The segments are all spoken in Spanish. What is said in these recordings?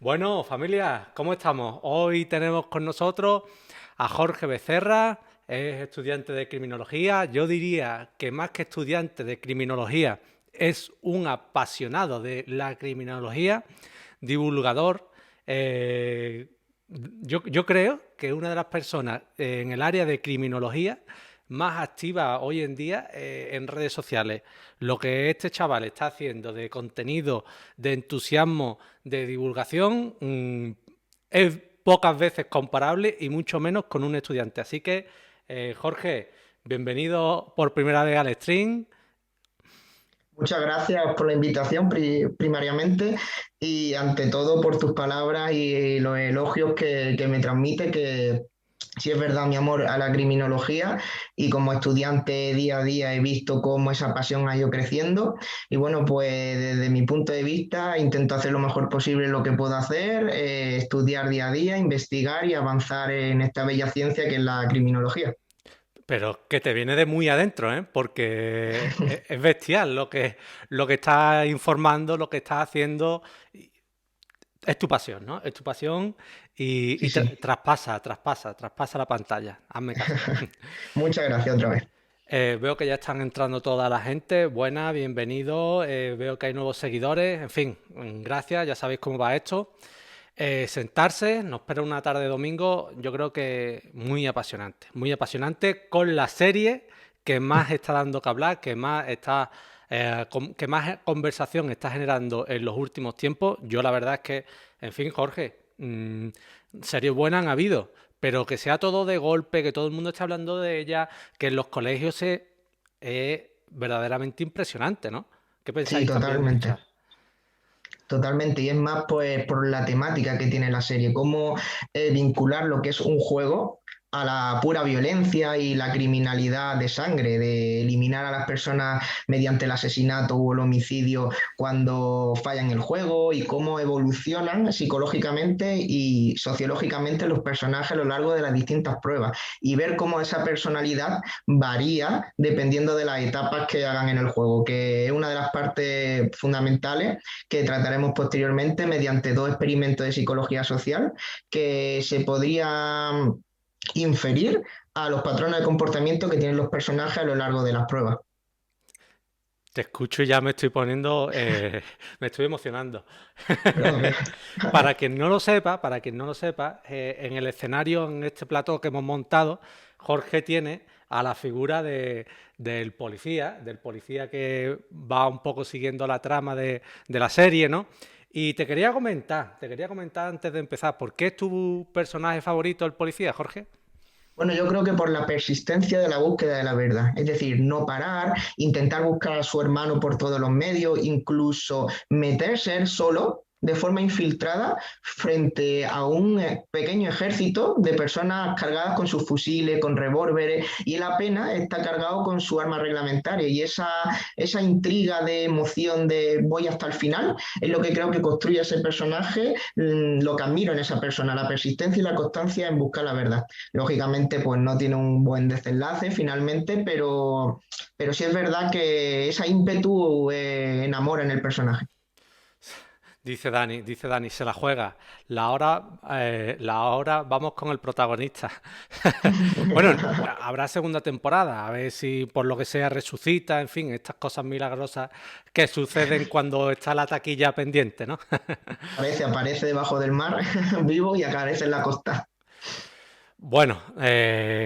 Bueno, familia, ¿cómo estamos? Hoy tenemos con nosotros a Jorge Becerra, es estudiante de criminología. Yo diría que más que estudiante de criminología, es un apasionado de la criminología, divulgador. eh, yo creo que una de las personas en el área de criminología más activa hoy en día en redes sociales. Lo que este chaval está haciendo de contenido, de entusiasmo, de divulgación, es pocas veces comparable y mucho menos con un estudiante. Así que, Jorge, bienvenido por primera vez al stream. Muchas gracias por la invitación primariamente y ante todo por tus palabras y los elogios que me transmite, que sí es verdad mi amor a la criminología y como estudiante día a día he visto cómo esa pasión ha ido creciendo y bueno, pues desde mi punto de vista intento hacer lo mejor posible lo que puedo hacer, estudiar día a día, investigar y avanzar en esta bella ciencia que es la criminología. Pero que te viene de muy adentro, ¿eh? Porque es bestial lo que estás informando, lo que estás haciendo. Es tu pasión, ¿no? Es tu pasión y Sí, sí. traspasa la pantalla. Hazme caso. Muchas gracias otra vez. Veo que ya están entrando toda la gente. Buena, bienvenido. Veo que hay nuevos seguidores. En fin, gracias. Ya sabéis cómo va esto. Sentarse, nos espera una tarde de domingo, yo creo que muy apasionante con la serie que más está dando que hablar, que más conversación está generando en los últimos tiempos. Yo la verdad es que, en fin, Jorge, series buenas han habido, pero que sea todo de golpe, que todo el mundo esté hablando de ella, que en los colegios es verdaderamente impresionante, ¿no? ¿Qué Sí, pensáis también en el totalmente. chat? Totalmente, y es más pues por la temática que tiene la serie, cómo vincular lo que es un juego a la pura violencia y la criminalidad de sangre, de eliminar a las personas mediante el asesinato o el homicidio cuando fallan el juego y cómo evolucionan psicológicamente y sociológicamente los personajes a lo largo de las distintas pruebas y ver cómo esa personalidad varía dependiendo de las etapas que hagan en el juego, que es una de las partes fundamentales que trataremos posteriormente mediante dos experimentos de psicología social que se podría inferir a los patrones de comportamiento que tienen los personajes a lo largo de las pruebas. Te escucho y ya me estoy poniendo, me estoy emocionando. Okay. Para quien no lo sepa, en el escenario, en este plató que hemos montado, Jorge tiene a la figura del policía que va un poco siguiendo la trama de la serie, ¿no? Y te quería comentar antes de empezar, ¿por qué es tu personaje favorito el policía, Jorge? Bueno, yo creo que por la persistencia de la búsqueda de la verdad, es decir, no parar, intentar buscar a su hermano por todos los medios, incluso meterse él solo de forma infiltrada frente a un pequeño ejército de personas cargadas con sus fusiles, con revólveres, y él apenas está cargado con su arma reglamentaria. Y esa intriga de emoción de voy hasta el final es lo que creo que construye ese personaje, lo que admiro en esa persona, la persistencia y la constancia en buscar la verdad. Lógicamente, pues no tiene un buen desenlace finalmente, pero sí es verdad que esa ímpetu enamora en el personaje. Dice Dani, se la juega. La hora vamos con el protagonista. Bueno, habrá segunda temporada, a ver si por lo que sea resucita, en fin, estas cosas milagrosas que suceden cuando está la taquilla pendiente, ¿no? Aparece debajo del mar vivo y aparece en la costa. Bueno,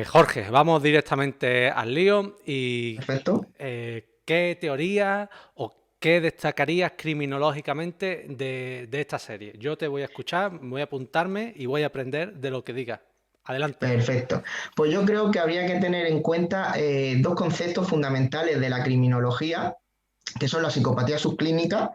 Jorge, vamos directamente al lío y Perfecto. ¿qué teoría o qué destacarías criminológicamente de esta serie? Yo te voy a escuchar, voy a apuntarme y voy a aprender de lo que digas. Adelante. Perfecto. Pues yo creo que habría que tener en cuenta dos conceptos fundamentales de la criminología, que son la psicopatía subclínica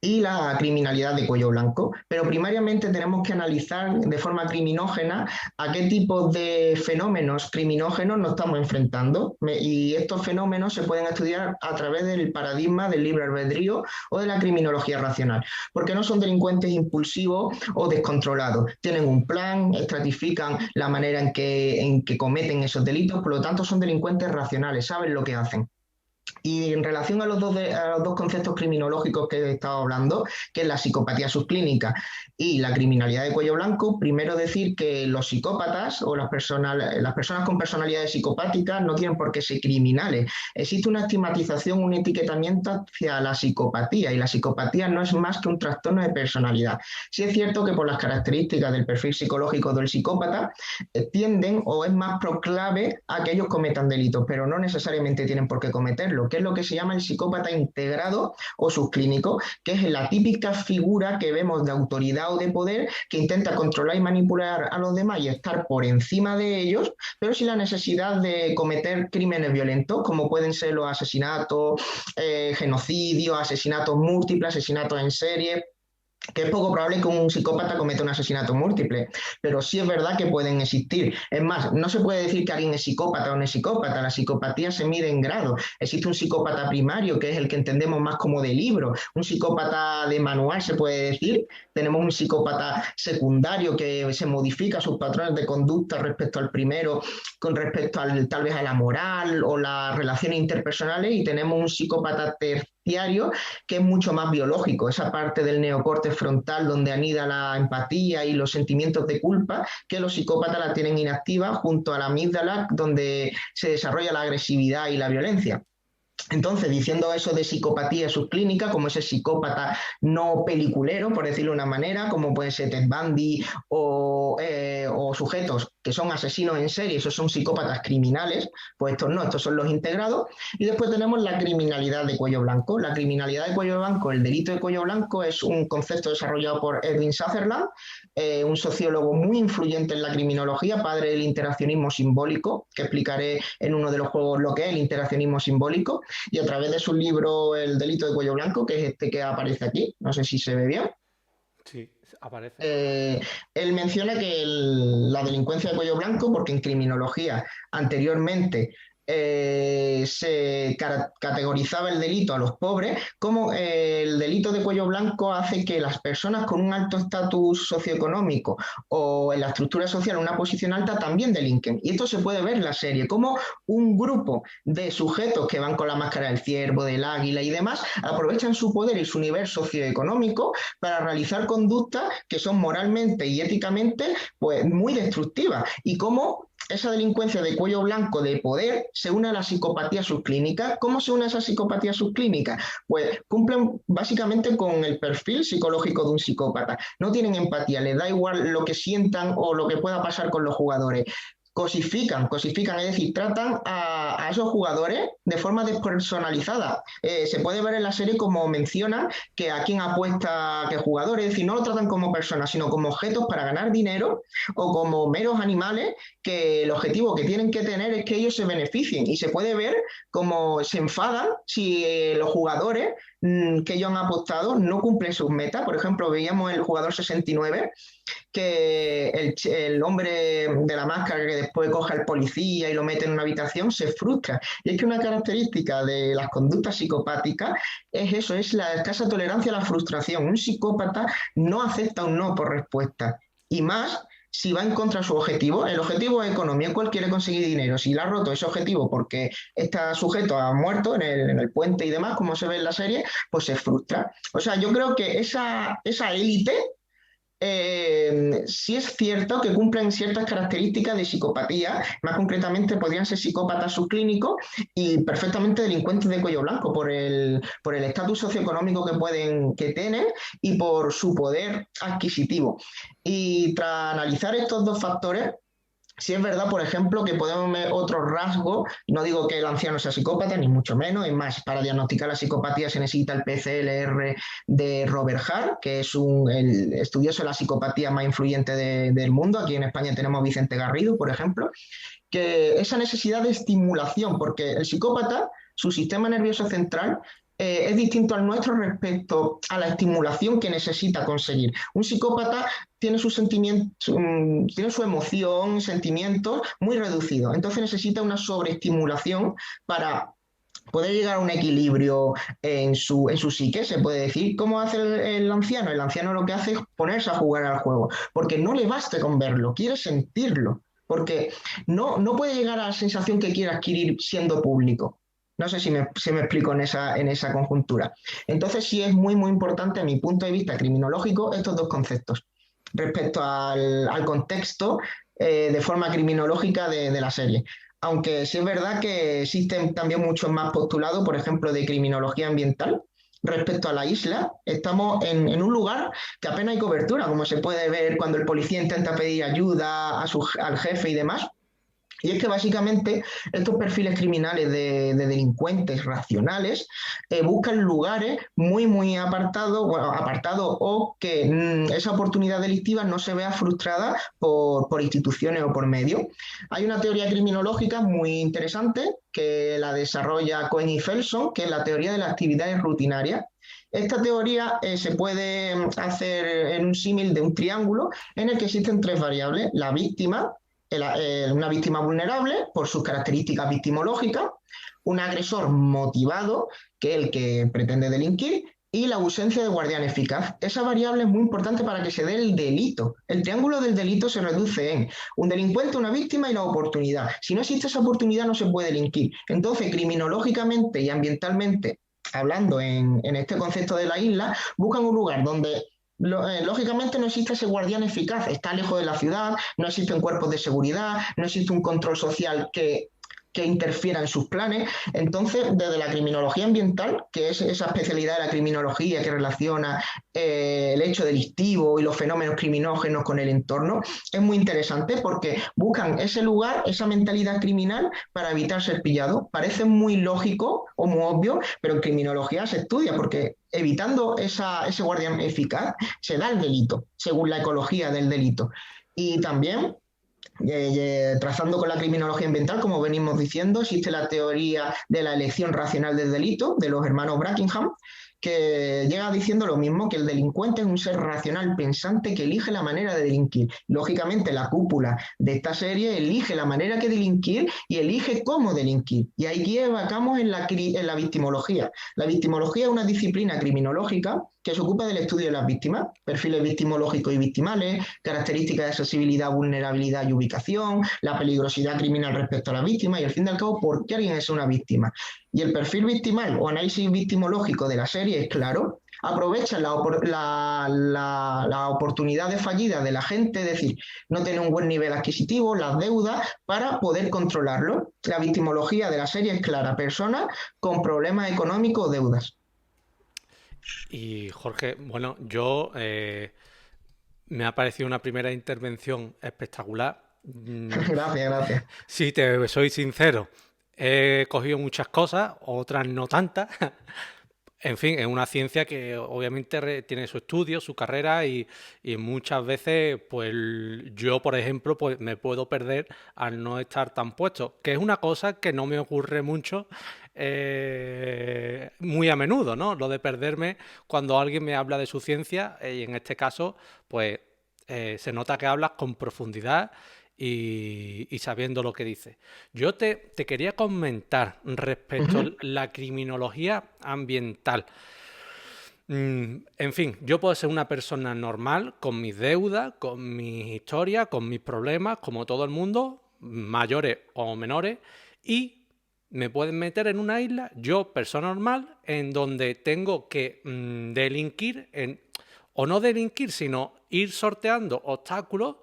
y la criminalidad de cuello blanco. Pero primariamente tenemos que analizar de forma criminógena a qué tipo de fenómenos criminógenos nos estamos enfrentando. Y estos fenómenos se pueden estudiar a través del paradigma del libre albedrío o de la criminología racional, porque no son delincuentes impulsivos o descontrolados. Tienen un plan, estratifican la manera en que cometen esos delitos, por lo tanto son delincuentes racionales, saben lo que hacen. Y en relación a a los dos conceptos criminológicos que he estado hablando, que es la psicopatía subclínica y la criminalidad de cuello blanco, primero decir que los psicópatas o las personas con personalidades psicopáticas no tienen por qué ser criminales. Existe una estigmatización, un etiquetamiento hacia la psicopatía, y la psicopatía no es más que un trastorno de personalidad. Sí es cierto que por las características del perfil psicológico del psicópata tienden o es más proclave a que ellos cometan delitos, pero no necesariamente tienen por qué cometerlo, que es lo que se llama el psicópata integrado o subclínico, que es la típica figura que vemos de autoridad o de poder que intenta controlar y manipular a los demás y estar por encima de ellos, pero sin la necesidad de cometer crímenes violentos, como pueden ser los asesinatos, genocidios, asesinatos múltiples, asesinatos en serie, que es poco probable que un psicópata cometa un asesinato múltiple, pero sí es verdad que pueden existir. Es más, no se puede decir que alguien es psicópata o no es psicópata, la psicopatía se mide en grado. Existe un psicópata primario, que es el que entendemos más como de libro, un psicópata de manual se puede decir, tenemos un psicópata secundario que se modifica sus patrones de conducta respecto al primero, con respecto tal vez a la moral o las relaciones interpersonales, y tenemos un psicópata terciario que es mucho más biológico, esa parte del neocorte frontal donde anida la empatía y los sentimientos de culpa, que los psicópatas la tienen inactiva junto a la amígdala, donde se desarrolla la agresividad y la violencia. Entonces, diciendo eso de psicopatía subclínica, como ese psicópata no peliculero, por decirlo de una manera, como puede ser Ted Bundy o sujetos que son asesinos en serie, esos son psicópatas criminales, pues estos no, estos son los integrados. Y después tenemos la criminalidad de cuello blanco. La criminalidad de cuello blanco, el delito de cuello blanco, es un concepto desarrollado por Edwin Sutherland, un sociólogo muy influyente en la criminología, padre del interaccionismo simbólico, que explicaré en uno de los juegos lo que es el interaccionismo simbólico, y a través de su libro El delito de cuello blanco, que es este que aparece aquí, no sé si se ve bien, Sí, aparece. eh, él menciona que la delincuencia de cuello blanco, porque en criminología anteriormente se categorizaba el delito a los pobres, como el delito de cuello blanco hace que las personas con un alto estatus socioeconómico o en la estructura social una posición alta también delinquen. Y esto se puede ver en la serie, como un grupo de sujetos que van con la máscara del ciervo, del águila y demás, aprovechan su poder y su nivel socioeconómico para realizar conductas que son moralmente y éticamente pues, muy destructivas. Y cómo esa delincuencia de cuello blanco de poder se une a la psicopatía subclínica. ¿Cómo se une a esa psicopatía subclínica? Pues cumplen básicamente con el perfil psicológico de un psicópata. No tienen empatía, les da igual lo que sientan o lo que pueda pasar con los jugadores. Cosifican, es decir, tratan a esos jugadores de forma despersonalizada. Se puede ver en la serie como menciona que a quién apuesta qué jugador, es decir, no lo tratan como personas, sino como objetos para ganar dinero o como meros animales que el objetivo que tienen que tener es que ellos se beneficien, y se puede ver cómo se enfadan si los jugadores que ellos han apostado no cumplen sus metas. Por ejemplo, veíamos el jugador 69 que el hombre de la máscara que después coge al policía y lo mete en una habitación se frustra. Y es que una característica de las conductas psicopáticas es eso, es la escasa tolerancia a la frustración. Un psicópata no acepta un no por respuesta. Y más si va en contra de su objetivo. El objetivo es económico, él quiere conseguir dinero. Si le ha roto ese objetivo porque está sujeto a muerto en el puente y demás, como se ve en la serie, pues se frustra. O sea, yo creo que esa élite sí es cierto que cumplen ciertas características de psicopatía, más concretamente podrían ser psicópatas subclínicos y perfectamente delincuentes de cuello blanco por el estatus socioeconómico que tienen y por su poder adquisitivo. Y tras analizar estos dos factores, sí es verdad, por ejemplo, que podemos ver otro rasgo, no digo que el anciano sea psicópata, ni mucho menos, es más, para diagnosticar la psicopatía se necesita el PCLR de Robert Hart, que es el estudioso de la psicopatía más influyente del mundo. Aquí en España tenemos a Vicente Garrido, por ejemplo, que esa necesidad de estimulación, porque el psicópata, su sistema nervioso central, es distinto al nuestro respecto a la estimulación que necesita conseguir. Un psicópata tiene sus sentimientos, tiene su emoción, sentimientos muy reducidos. Entonces necesita una sobreestimulación para poder llegar a un equilibrio en su psique, se puede decir. ¿Cómo hace el anciano? El anciano lo que hace es ponerse a jugar al juego, porque no le basta con verlo, quiere sentirlo, porque no puede llegar a la sensación que quiere adquirir siendo público. No sé si me explico en esa conjuntura. Entonces sí es muy, muy importante, a mi punto de vista criminológico, estos dos conceptos respecto al contexto de forma criminológica de la serie. Aunque sí es verdad que existen también muchos más postulados, por ejemplo, de criminología ambiental. Respecto a la isla, estamos en un lugar que apenas hay cobertura, como se puede ver cuando el policía intenta pedir ayuda al jefe y demás. Y es que básicamente estos perfiles criminales de delincuentes racionales buscan lugares muy, muy apartados, bueno, apartados o que esa oportunidad delictiva no se vea frustrada por instituciones o por medios. Hay una teoría criminológica muy interesante que la desarrolla Cohen y Felson, que es la teoría de las actividades rutinarias. Esta teoría se puede hacer en un símil de un triángulo en el que existen tres variables: la víctima, una víctima vulnerable por sus características victimológicas, un agresor motivado, que es el que pretende delinquir, y la ausencia de guardián eficaz. Esa variable es muy importante para que se dé el delito. El triángulo del delito se reduce en un delincuente, una víctima y la oportunidad. Si no existe esa oportunidad, no se puede delinquir. Entonces, criminológicamente y ambientalmente, hablando en este concepto de la isla, buscan un lugar donde lógicamente no existe ese guardián eficaz, está lejos de la ciudad, no existen cuerpos de seguridad, no existe un control social que interfiera en sus planes. Entonces, desde la criminología ambiental, que es esa especialidad de la criminología que relaciona el hecho delictivo y los fenómenos criminógenos con el entorno, es muy interesante porque buscan ese lugar, esa mentalidad criminal para evitar ser pillado. Parece muy lógico o muy obvio, pero en criminología se estudia porque evitando ese guardián eficaz se da el delito, según la ecología del delito. Y también trazando con la criminología ambiental, como venimos diciendo, existe la teoría de la elección racional del delito de los hermanos Brackingham, que llega diciendo lo mismo, que el delincuente es un ser racional pensante que elige la manera de delinquir. Lógicamente, la cúpula de esta serie elige la manera que delinquir y elige cómo delinquir. Y ahí evocamos en la victimología. La victimología es una disciplina criminológica que se ocupa del estudio de las víctimas, perfiles victimológicos y victimales, características de accesibilidad, vulnerabilidad y ubicación, la peligrosidad criminal respecto a la víctima y, al fin y al cabo, por qué alguien es una víctima. Y el perfil victimal o análisis victimológico de la serie es claro, aprovecha la oportunidad de fallida de la gente, es decir, no tener un buen nivel adquisitivo, las deudas, para poder controlarlo. La victimología de la serie es clara: personas con problemas económicos o deudas. Y Jorge, bueno, me ha parecido una primera intervención espectacular. Gracias, gracias. Si te soy sincero, he cogido muchas cosas, otras no tantas. En fin, es una ciencia que obviamente tiene su estudio, su carrera y muchas veces, pues yo, por ejemplo, pues me puedo perder al no estar tan puesto, que es una cosa que no me ocurre mucho, muy a menudo, ¿no? Lo de perderme cuando alguien me habla de su ciencia y en este caso, pues se nota que hablas con profundidad y sabiendo lo que dice. Yo te quería comentar respecto a Uh-huh. la criminología ambiental. En fin, yo puedo ser una persona normal, con mis deudas, con mis historias, con mis problemas, como todo el mundo, mayores o menores, y me pueden meter en una isla, yo, persona normal, en donde tengo que delinquir, o no delinquir, sino ir sorteando obstáculos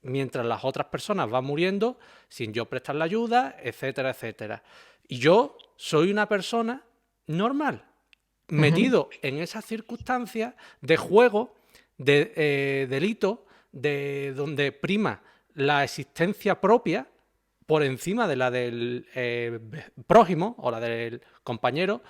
mientras las otras personas van muriendo sin yo prestarle ayuda, etcétera, etcétera. Y yo soy una persona normal, Uh-huh. metido en esas circunstancias de juego, de delito, de donde prima la existencia propia por encima de la del prójimo o la del compañero,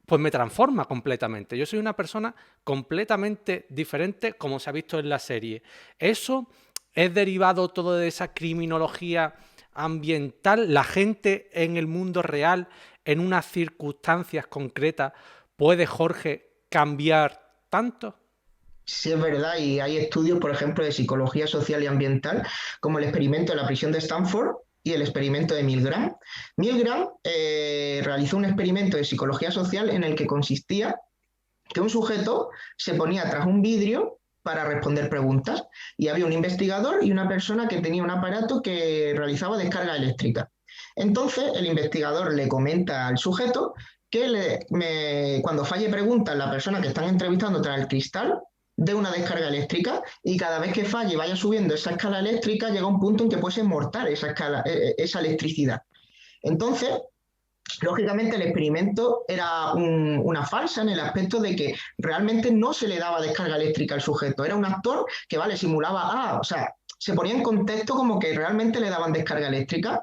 pues me transforma completamente. Yo soy una persona completamente diferente como se ha visto en la serie. Eso es derivado todo de esa criminología ambiental. La gente en el mundo real, en unas circunstancias concretas, puede, Jorge, cambiar tanto. Sí, es verdad, y hay estudios, por ejemplo, de psicología social y ambiental, como el experimento de la prisión de Stanford y el experimento de Milgram. Milgram realizó un experimento de psicología social en el que consistía que un sujeto se ponía tras un vidrio para responder preguntas y había un investigador y una persona que tenía un aparato que realizaba descarga eléctrica. Entonces, el investigador le comenta al sujeto que cuando falle pregunta la persona que están entrevistando tras el cristal de una descarga eléctrica y cada vez que falle y vaya subiendo esa escala eléctrica llega un punto en que puede ser mortal esa electricidad. Entonces, lógicamente el experimento era una farsa en el aspecto de que realmente no se le daba descarga eléctrica al sujeto, era un actor que, vale, simulaba, o sea, se ponía en contexto como que realmente le daban descarga eléctrica.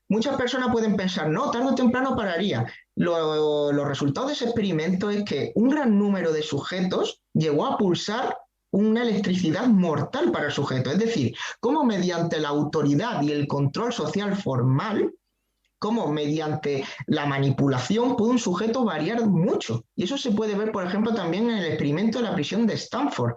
Muchas personas pueden pensar, no, tarde o temprano pararía. Los resultados de ese experimento es que un gran número de sujetos llegó a pulsar una electricidad mortal para el sujeto. Es decir, cómo mediante la autoridad y el control social formal, cómo mediante la manipulación puede un sujeto variar mucho. Y eso se puede ver, por ejemplo, también en el experimento de la prisión de Stanford.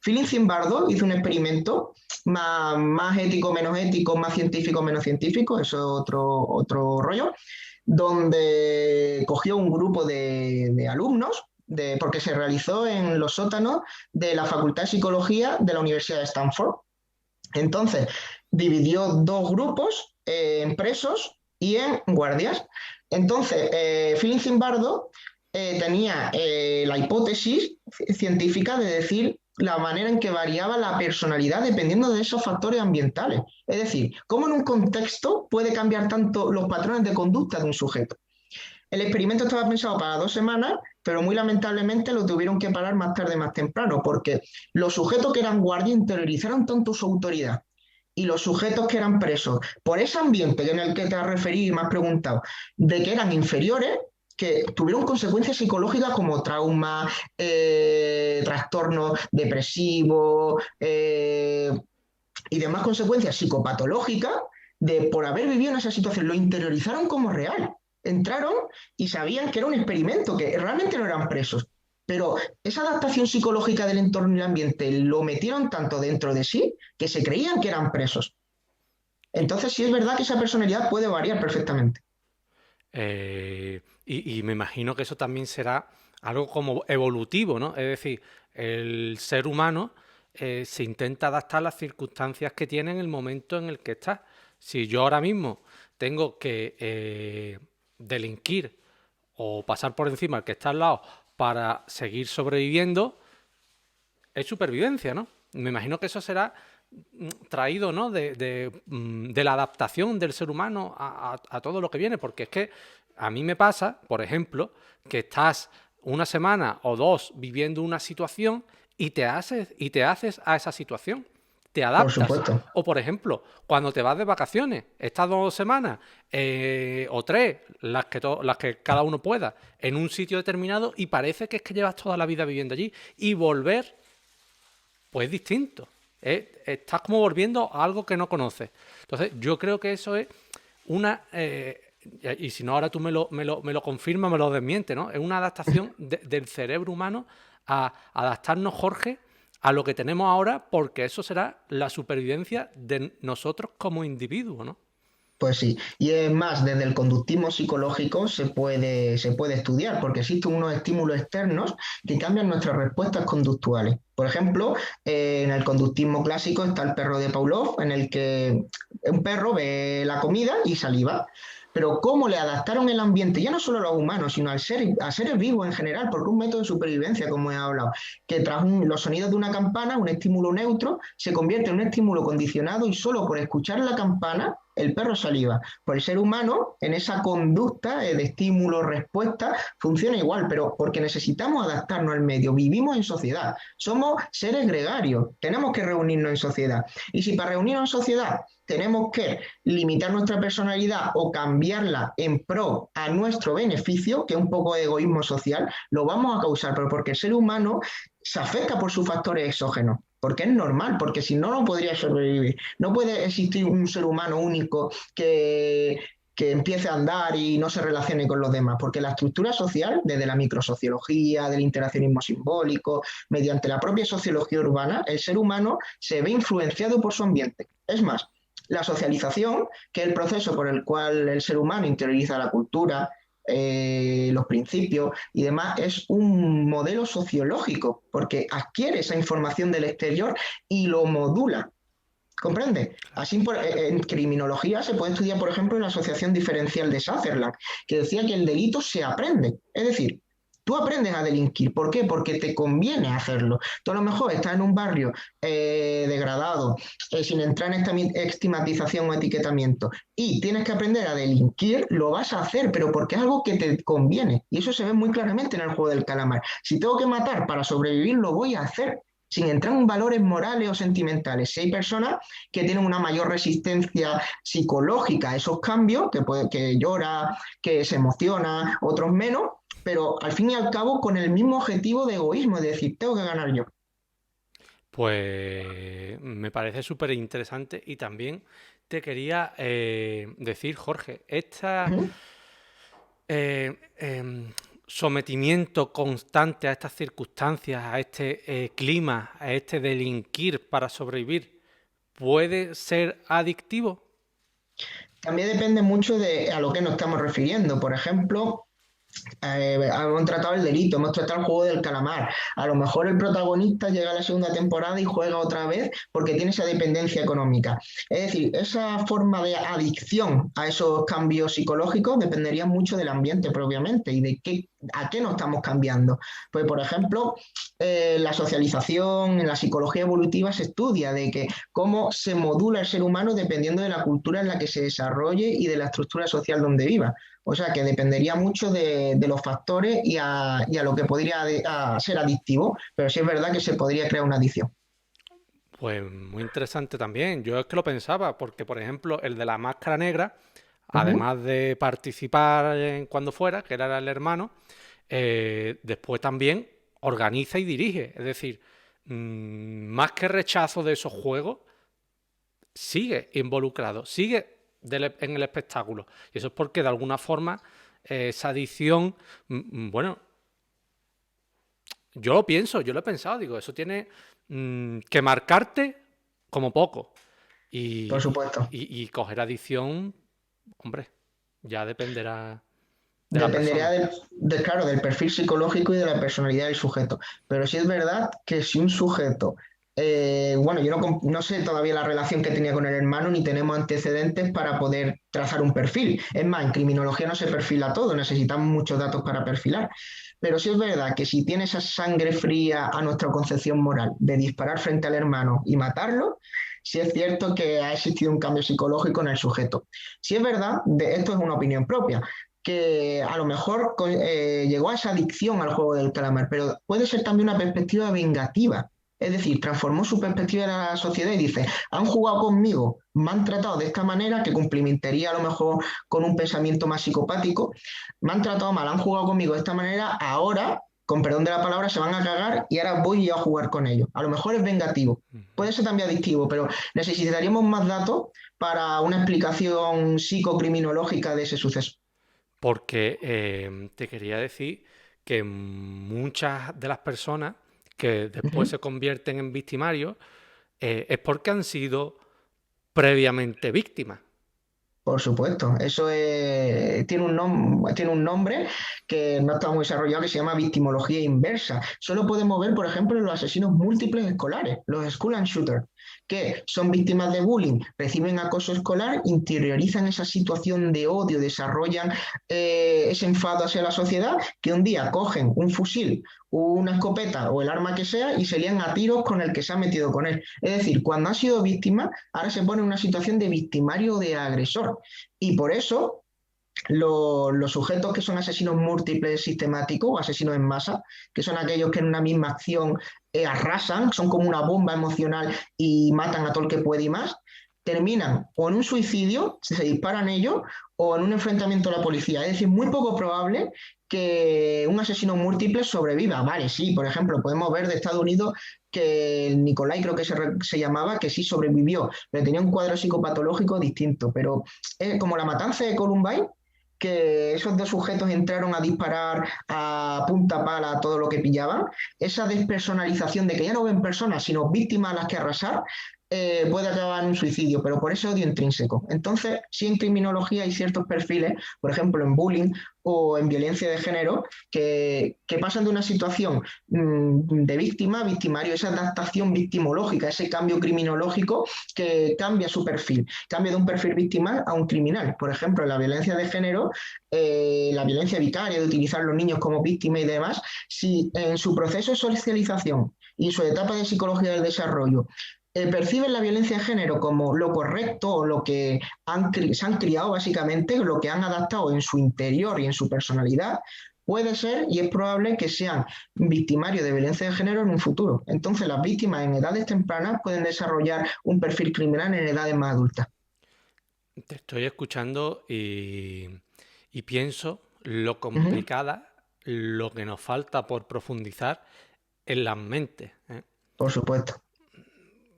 Philip Zimbardo hizo un experimento más ético, menos ético, más científico, menos científico, eso es otro rollo, donde cogió un grupo de alumnos, porque se realizó en los sótanos de la Facultad de Psicología de la Universidad de Stanford. Entonces, dividió dos grupos en presos y en guardias. Entonces, Philip Zimbardo tenía la hipótesis científica de decir la manera en que variaba la personalidad dependiendo de esos factores ambientales. Es decir, cómo en un contexto puede cambiar tanto los patrones de conducta de un sujeto. El experimento estaba pensado para 2 semanas, pero muy lamentablemente lo tuvieron que parar más tarde, más temprano, porque los sujetos que eran guardias interiorizaron tanto su autoridad y los sujetos que eran presos por ese ambiente en el que te has referido y me has preguntado, de que eran inferiores, que tuvieron consecuencias psicológicas como traumas, trastornos depresivos y demás consecuencias psicopatológicas por haber vivido en esa situación. Lo interiorizaron como real. Entraron y sabían que era un experimento, que realmente no eran presos. Pero esa adaptación psicológica del entorno y el ambiente lo metieron tanto dentro de sí que se creían que eran presos. Entonces sí es verdad que esa personalidad puede variar perfectamente. Y me imagino que eso también será algo como evolutivo, ¿no? Es decir, el ser humano se intenta adaptar a las circunstancias que tiene en el momento en el que está. Si yo ahora mismo tengo que delinquir o pasar por encima al que está al lado para seguir sobreviviendo, es supervivencia, ¿no? Me imagino que eso será traído, ¿no? de la adaptación del ser humano a todo lo que viene, porque es que a mí me pasa, por ejemplo, que estás una semana o dos viviendo una situación y te haces a esa situación, te Por adaptas. supuesto. O por ejemplo, cuando te vas de vacaciones, estás 2 semanas o tres, las que cada uno pueda, en un sitio determinado y parece que es que llevas toda la vida viviendo allí y volver pues es distinto. Estás como volviendo a algo que no conoces. Entonces, yo creo que eso es una... y si no, ahora tú me lo confirmas, me lo desmientes, ¿no? Es una adaptación del cerebro humano a adaptarnos, Jorge, a lo que tenemos ahora, porque eso será la supervivencia de nosotros como individuos, ¿no? Pues sí, y es más, desde el conductismo psicológico se puede estudiar, porque existen unos estímulos externos que cambian nuestras respuestas conductuales. Por ejemplo, en el conductismo clásico está el perro de Pavlov, en el que un perro ve la comida y saliva. Pero cómo le adaptaron el ambiente, ya no solo a los humanos, sino a seres vivos en general, porque un método de supervivencia, como he hablado, que tras los sonidos de una campana, un estímulo neutro, se convierte en un estímulo condicionado y solo por escuchar la campana el perro saliva. Pues el ser humano, en esa conducta de estímulo-respuesta, funciona igual, pero porque necesitamos adaptarnos al medio. Vivimos en sociedad, somos seres gregarios, tenemos que reunirnos en sociedad. Y si para reunirnos en sociedad tenemos que limitar nuestra personalidad o cambiarla en pro a nuestro beneficio, que es un poco de egoísmo social, lo vamos a causar, pero porque el ser humano se afecta por sus factores exógenos. Porque es normal, porque si no, no podría sobrevivir. No puede existir un ser humano único que empiece a andar y no se relacione con los demás, porque la estructura social, desde la microsociología, del interaccionismo simbólico, mediante la propia sociología urbana, el ser humano se ve influenciado por su ambiente. Es más, la socialización, que es el proceso por el cual el ser humano interioriza la cultura, los principios y demás, es un modelo sociológico, porque adquiere esa información del exterior y lo modula. ¿Comprende? Así en criminología se puede estudiar, por ejemplo, la asociación diferencial de Sutherland, que decía que el delito se aprende. Es decir, tú aprendes a delinquir. ¿Por qué? Porque te conviene hacerlo. Tú a lo mejor estás en un barrio degradado, sin entrar en esta estigmatización o etiquetamiento, y tienes que aprender a delinquir, lo vas a hacer, pero porque es algo que te conviene. Y eso se ve muy claramente en el juego del calamar. Si tengo que matar para sobrevivir, lo voy a hacer sin entrar en valores morales o sentimentales. Si hay personas que tienen una mayor resistencia psicológica a esos cambios, que llora, que se emociona, otros menos, pero al fin y al cabo con el mismo objetivo de egoísmo, es decir, tengo que ganar yo. Pues me parece súper interesante y también te quería decir, Jorge, esta Ujú. eh, em, sometimiento constante a estas circunstancias, a este clima, a este delinquir para sobrevivir, ¿puede ser adictivo? También depende mucho de a lo que nos estamos refiriendo. Por ejemplo, hemos tratado el delito, hemos tratado el juego del calamar. A lo mejor el protagonista llega a la segunda temporada y juega otra vez porque tiene esa dependencia económica. Es decir, esa forma de adicción a esos cambios psicológicos dependería mucho del ambiente propiamente y de a qué nos estamos cambiando. Pues, por ejemplo, la socialización en la psicología evolutiva se estudia de que cómo se modula el ser humano dependiendo de la cultura en la que se desarrolle y de la estructura social donde viva. O sea que dependería mucho de los factores y a lo que podría ser adictivo, pero sí es verdad que se podría crear una adicción. Pues muy interesante también. Yo es que lo pensaba, porque por ejemplo el de la máscara negra, Ujú. además de participar en cuando fuera, que era el hermano, después también organiza y dirige. Es decir, más que rechazo de esos juegos, sigue involucrado, sigue en el espectáculo. Y eso es porque de alguna forma esa adicción, bueno, yo lo pienso, yo lo he pensado, digo, eso tiene que marcarte como poco. Por Y, supuesto. y coger adicción, hombre, ya dependerá de la Dependería persona. claro, del perfil psicológico y de la personalidad del sujeto. Pero sí es verdad que si un sujeto, bueno, yo no sé todavía la relación que tenía con el hermano, ni tenemos antecedentes para poder trazar un perfil. Es más, en criminología no se perfila todo, necesitamos muchos datos para perfilar. Pero sí es verdad que si tiene esa sangre fría a nuestra concepción moral de disparar frente al hermano y matarlo, sí es cierto que ha existido un cambio psicológico en el sujeto. Sí es verdad, esto es una opinión propia, que a lo mejor llegó a esa adicción al juego del calamar, pero puede ser también una perspectiva vengativa. Es decir, transformó su perspectiva de la sociedad y dice, han jugado conmigo, me han tratado de esta manera, que complementaría a lo mejor con un pensamiento más psicopático, me han tratado mal, han jugado conmigo de esta manera, ahora, con perdón de la palabra, se van a cagar y ahora voy yo a jugar con ellos. A lo mejor es vengativo, puede ser también adictivo, pero necesitaríamos más datos para una explicación psicocriminológica de ese suceso. Porque te quería decir que muchas de las personas que después Ujú. se convierten en victimarios es porque han sido previamente víctimas. Por supuesto, tiene un nombre que no está muy desarrollado que se llama victimología inversa. Solo podemos ver, por ejemplo, en los asesinos múltiples escolares, los school and shooters, que son víctimas de bullying, reciben acoso escolar, interiorizan esa situación de odio, desarrollan ese enfado hacia la sociedad, que un día cogen un fusil, una escopeta o el arma que sea y se lían a tiros con el que se ha metido con él. Es decir, cuando han sido víctimas, ahora se pone en una situación de victimario o de agresor. Y por eso los sujetos que son asesinos múltiples sistemáticos o asesinos en masa, que son aquellos que en una misma acción arrasan, son como una bomba emocional y matan a todo el que puede y más, terminan o en un suicidio, si se disparan ellos, o en un enfrentamiento a la policía. Es decir, muy poco probable que un asesino múltiple sobreviva. Vale, sí, por ejemplo, podemos ver de Estados Unidos que el Nicolai, creo que se llamaba, que sí sobrevivió, pero tenía un cuadro psicopatológico distinto. Pero como la matanza de Columbine, que esos dos sujetos entraron a disparar a punta pala todo lo que pillaban, esa despersonalización de que ya no ven personas, sino víctimas a las que arrasar, puede acabar en un suicidio, pero por ese odio intrínseco. Entonces, sí, en criminología hay ciertos perfiles, por ejemplo, en bullying o en violencia de género, que pasan de una situación de víctima a victimario, esa adaptación victimológica, ese cambio criminológico que cambia su perfil, cambia de un perfil victimal a un criminal. Por ejemplo, en la violencia de género, la violencia vicaria, de utilizar a los niños como víctimas y demás, si en su proceso de socialización y su etapa de psicología del desarrollo perciben la violencia de género como lo correcto o lo que se han criado básicamente, lo que han adaptado en su interior y en su personalidad, puede ser y es probable que sean victimarios de violencia de género en un futuro. Entonces las víctimas en edades tempranas pueden desarrollar un perfil criminal en edades más adultas. Te estoy escuchando y pienso lo Uh -huh. complicada, lo que nos falta por profundizar en las mentes, ¿eh? Por supuesto.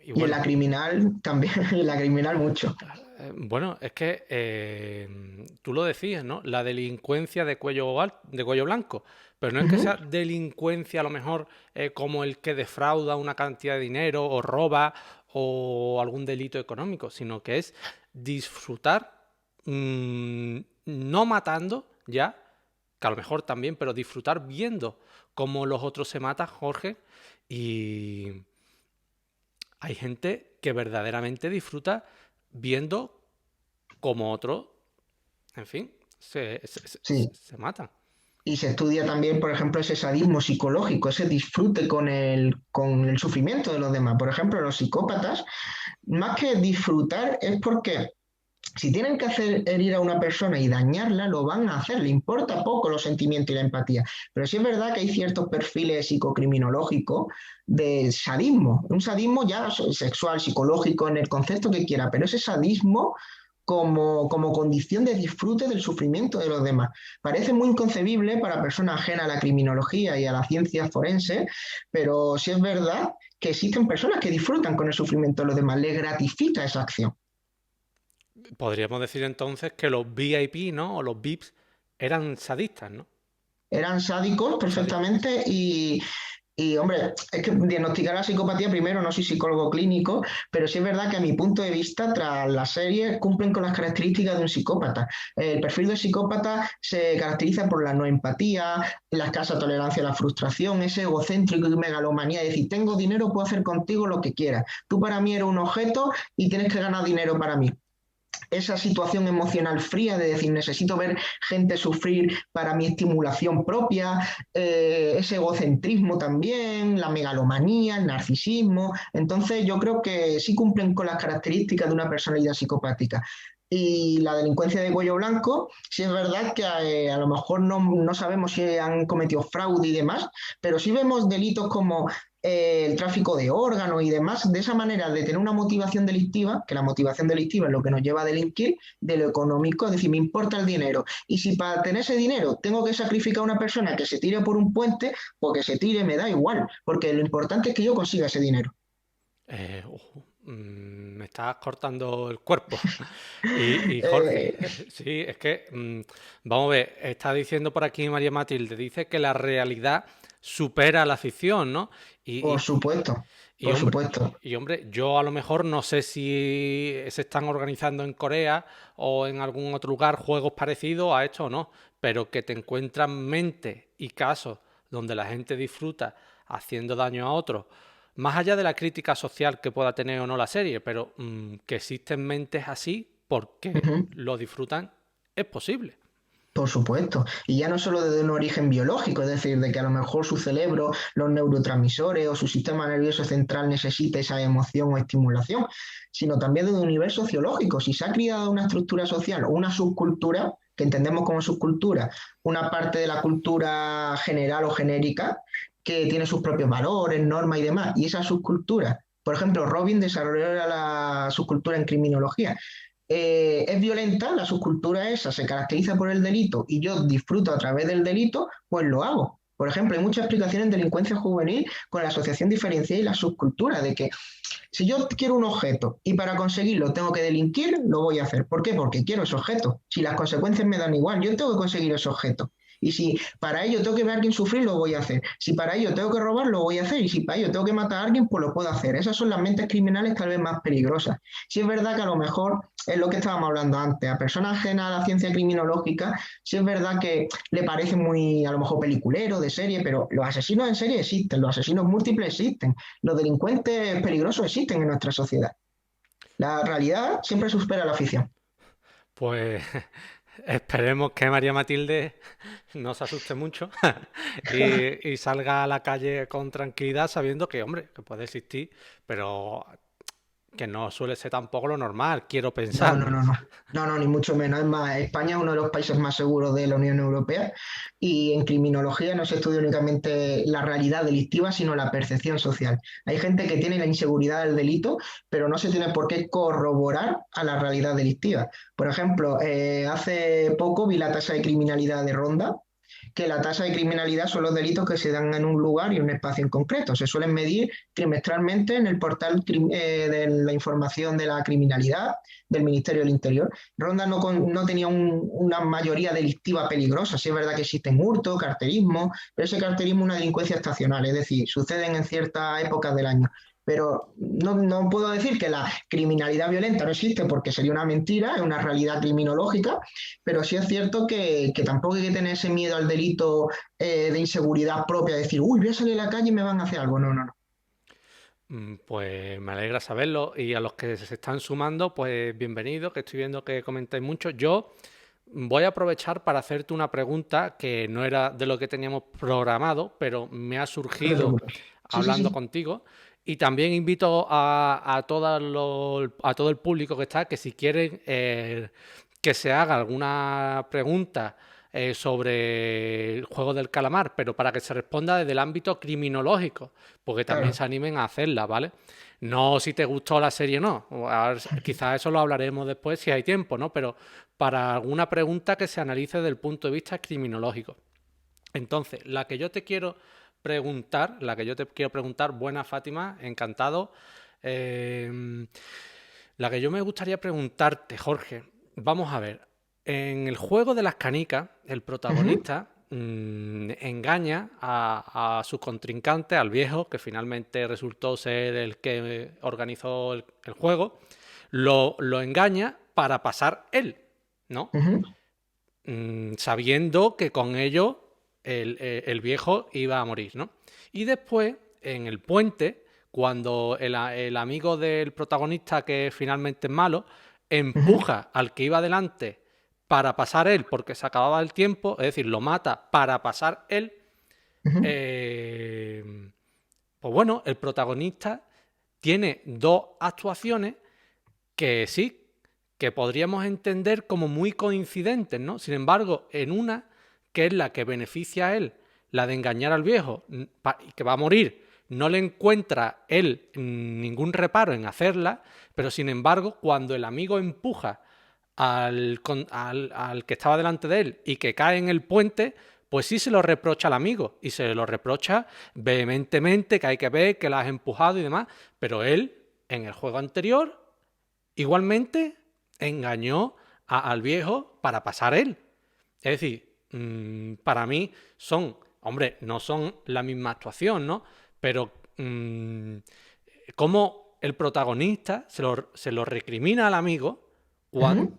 Y Y en bueno, la criminal también, en la criminal mucho. bueno, es que tú lo decías, ¿no? La delincuencia de cuello blanco, pero no Uh es que -huh. sea delincuencia a lo mejor como el que defrauda una cantidad de dinero o roba o algún delito económico, sino que es disfrutar, no matando ya, que a lo mejor también, pero disfrutar viendo cómo los otros se matan, Jorge, y hay gente que verdaderamente disfruta viendo como otros, en fin, Sí. se matan. Y se estudia también, por ejemplo, ese sadismo psicológico, ese disfrute con el sufrimiento de los demás. Por ejemplo, los psicópatas, más que disfrutar, es porque si tienen que hacer herir a una persona y dañarla, lo van a hacer. Le importa poco los sentimientos y la empatía. Pero sí es verdad que hay ciertos perfiles psicocriminológicos de sadismo. Un sadismo ya sexual, psicológico, en el concepto que quiera, pero ese sadismo como condición de disfrute del sufrimiento de los demás. Parece muy inconcebible para personas ajenas a la criminología y a la ciencia forense, pero sí es verdad que existen personas que disfrutan con el sufrimiento de los demás, les gratifica esa acción. Podríamos decir entonces que los VIP, ¿no? O los VIPs eran sadistas, ¿no? Eran sádicos Sádicos. perfectamente y, hombre, es que diagnosticar la psicopatía primero, no soy psicólogo clínico, pero sí es verdad que a mi punto de vista, tras la serie, cumplen con las características de un psicópata. El perfil del psicópata se caracteriza por la no empatía, la escasa tolerancia a la frustración, ese egocéntrico y megalomanía, es decir, tengo dinero, puedo hacer contigo lo que quieras. Tú para mí eres un objeto y tienes que ganar dinero para mí. Esa situación emocional fría de decir necesito ver gente sufrir para mi estimulación propia, ese egocentrismo también, la megalomanía, el narcisismo. Entonces yo creo que sí cumplen con las características de una personalidad psicopática. Y la delincuencia de cuello blanco, sí es verdad que a lo mejor no sabemos si han cometido fraude y demás, pero sí vemos delitos como el tráfico de órganos y demás, de esa manera de tener una motivación delictiva, que la motivación delictiva es lo que nos lleva a delinquir, de lo económico, es decir, me importa el dinero. Y si para tener ese dinero tengo que sacrificar a una persona que se tire por un puente, pues que se tire, me da igual, porque lo importante es que yo consiga ese dinero. Me estás cortando el cuerpo. Y Jorge, Eh, sí, es que, vamos a ver, está diciendo por aquí María Matilde, dice que la realidad supera la ficción, ¿no? por Y, supuesto, y, por hombre, supuesto. hombre, yo a lo mejor no sé si se están organizando en Corea o en algún otro lugar juegos parecidos a esto o no, pero que te encuentran mentes y casos donde la gente disfruta haciendo daño a otros, más allá de la crítica social que pueda tener o no la serie, pero que existen mentes así Uh porque -huh. lo disfrutan, es posible. Por supuesto. Y ya no solo desde un origen biológico, es decir, de que a lo mejor su cerebro, los neurotransmisores o su sistema nervioso central necesite esa emoción o estimulación, sino también desde un nivel sociológico. Si se ha creado una estructura social o una subcultura, que entendemos como subcultura, una parte de la cultura general o genérica, que tiene sus propios valores, normas y demás, y esa subcultura, por ejemplo, Robin desarrolló la subcultura en criminología, es violenta, la subcultura esa se caracteriza por el delito y yo disfruto a través del delito, pues lo hago. Por ejemplo, hay muchas explicaciones en delincuencia juvenil con la asociación diferencial y la subcultura, de que si yo quiero un objeto y para conseguirlo tengo que delinquir, lo voy a hacer. ¿Por qué? Porque quiero ese objeto. Si las consecuencias me dan igual, yo tengo que conseguir ese objeto. Y si para ello tengo que ver a alguien sufrir, lo voy a hacer. Si para ello tengo que robar, lo voy a hacer. Y si para ello tengo que matar a alguien, pues lo puedo hacer. Esas son las mentes criminales tal vez más peligrosas. Sí es verdad que a lo mejor es lo que estábamos hablando antes. A personas ajenas a la ciencia criminológica, sí es verdad que le parece muy, a lo mejor, peliculero, de serie, pero los asesinos en serie existen, los asesinos múltiples existen, los delincuentes peligrosos existen en nuestra sociedad. La realidad siempre supera la ficción. Pues esperemos que María Matilde no se asuste mucho y salga a la calle con tranquilidad sabiendo que, hombre, que puede existir, pero que no suele ser tampoco lo normal, quiero No, pensar, no, ¿no? no, no. No, no, ni mucho menos. Es más, España es uno de los países más seguros de la Unión Europea y en criminología no se estudia únicamente la realidad delictiva, sino la percepción social. Hay gente que tiene la inseguridad del delito, pero no se tiene por qué corroborar a la realidad delictiva. Por ejemplo, hace poco vi la tasa de criminalidad de Ronda, que la tasa de criminalidad son los delitos que se dan en un lugar y un espacio en concreto. Se suelen medir trimestralmente en el portal de la información de la criminalidad del Ministerio del Interior. Ronda no tenía una mayoría delictiva peligrosa. Sí es verdad que existen hurtos, carterismo, pero ese carterismo es una delincuencia estacional, es decir, suceden en ciertas épocas del año. Pero no puedo decir que la criminalidad violenta no existe porque sería una mentira, es una realidad criminológica, pero sí es cierto que tampoco hay que tener ese miedo al delito de inseguridad propia, decir, uy, voy a salir a la calle y me van a hacer algo. No, no, no. Pues me alegra saberlo y a los que se están sumando, pues bienvenidos, que estoy viendo que comentáis mucho. Yo voy a aprovechar para hacerte una pregunta que no era de lo que teníamos programado, pero me ha No te surgido preocupes. Sí, sí, hablando sí. contigo. Y también invito a todo el público que está, que si quieren que se haga alguna pregunta sobre el juego del calamar, pero para que se responda desde el ámbito criminológico, porque también Claro. se animen a hacerla, ¿vale? No si te gustó la serie o no. Quizás eso lo hablaremos después si hay tiempo, ¿no? Pero para alguna pregunta que se analice desde el punto de vista criminológico. Entonces, la que yo te quiero preguntar, buena Fátima, encantado. Eh, la que yo me gustaría preguntarte, Jorge, vamos a ver. En el juego de las canicas, el Ujú, protagonista engaña a su contrincante, al viejo, que finalmente resultó ser el que organizó el juego, lo engaña para pasar él, ¿no? ujú, Sabiendo que con ello el viejo iba a morir, ¿no? Y después, en el puente, cuando el amigo del protagonista, que finalmente es malo, ujú, empuja al que iba adelante para pasar él, porque se acababa el tiempo, es decir, lo mata para pasar él, ujú. eh, pues bueno, el protagonista tiene dos actuaciones que sí, que podríamos entender como muy coincidentes, ¿no? Sin embargo, en una, que es la que beneficia a él, la de engañar al viejo, que va a morir, no le encuentra él ningún reparo en hacerla, pero sin embargo, cuando el amigo empuja al que estaba delante de él y que cae en el puente, pues sí se lo reprocha al amigo y se lo reprocha vehementemente, que hay que ver que la has empujado y demás, pero él, en el juego anterior, igualmente engañó al viejo para pasar él. Es decir, para mí son, hombre, no son la misma actuación, ¿no? Pero como el protagonista se lo recrimina al amigo Ujú.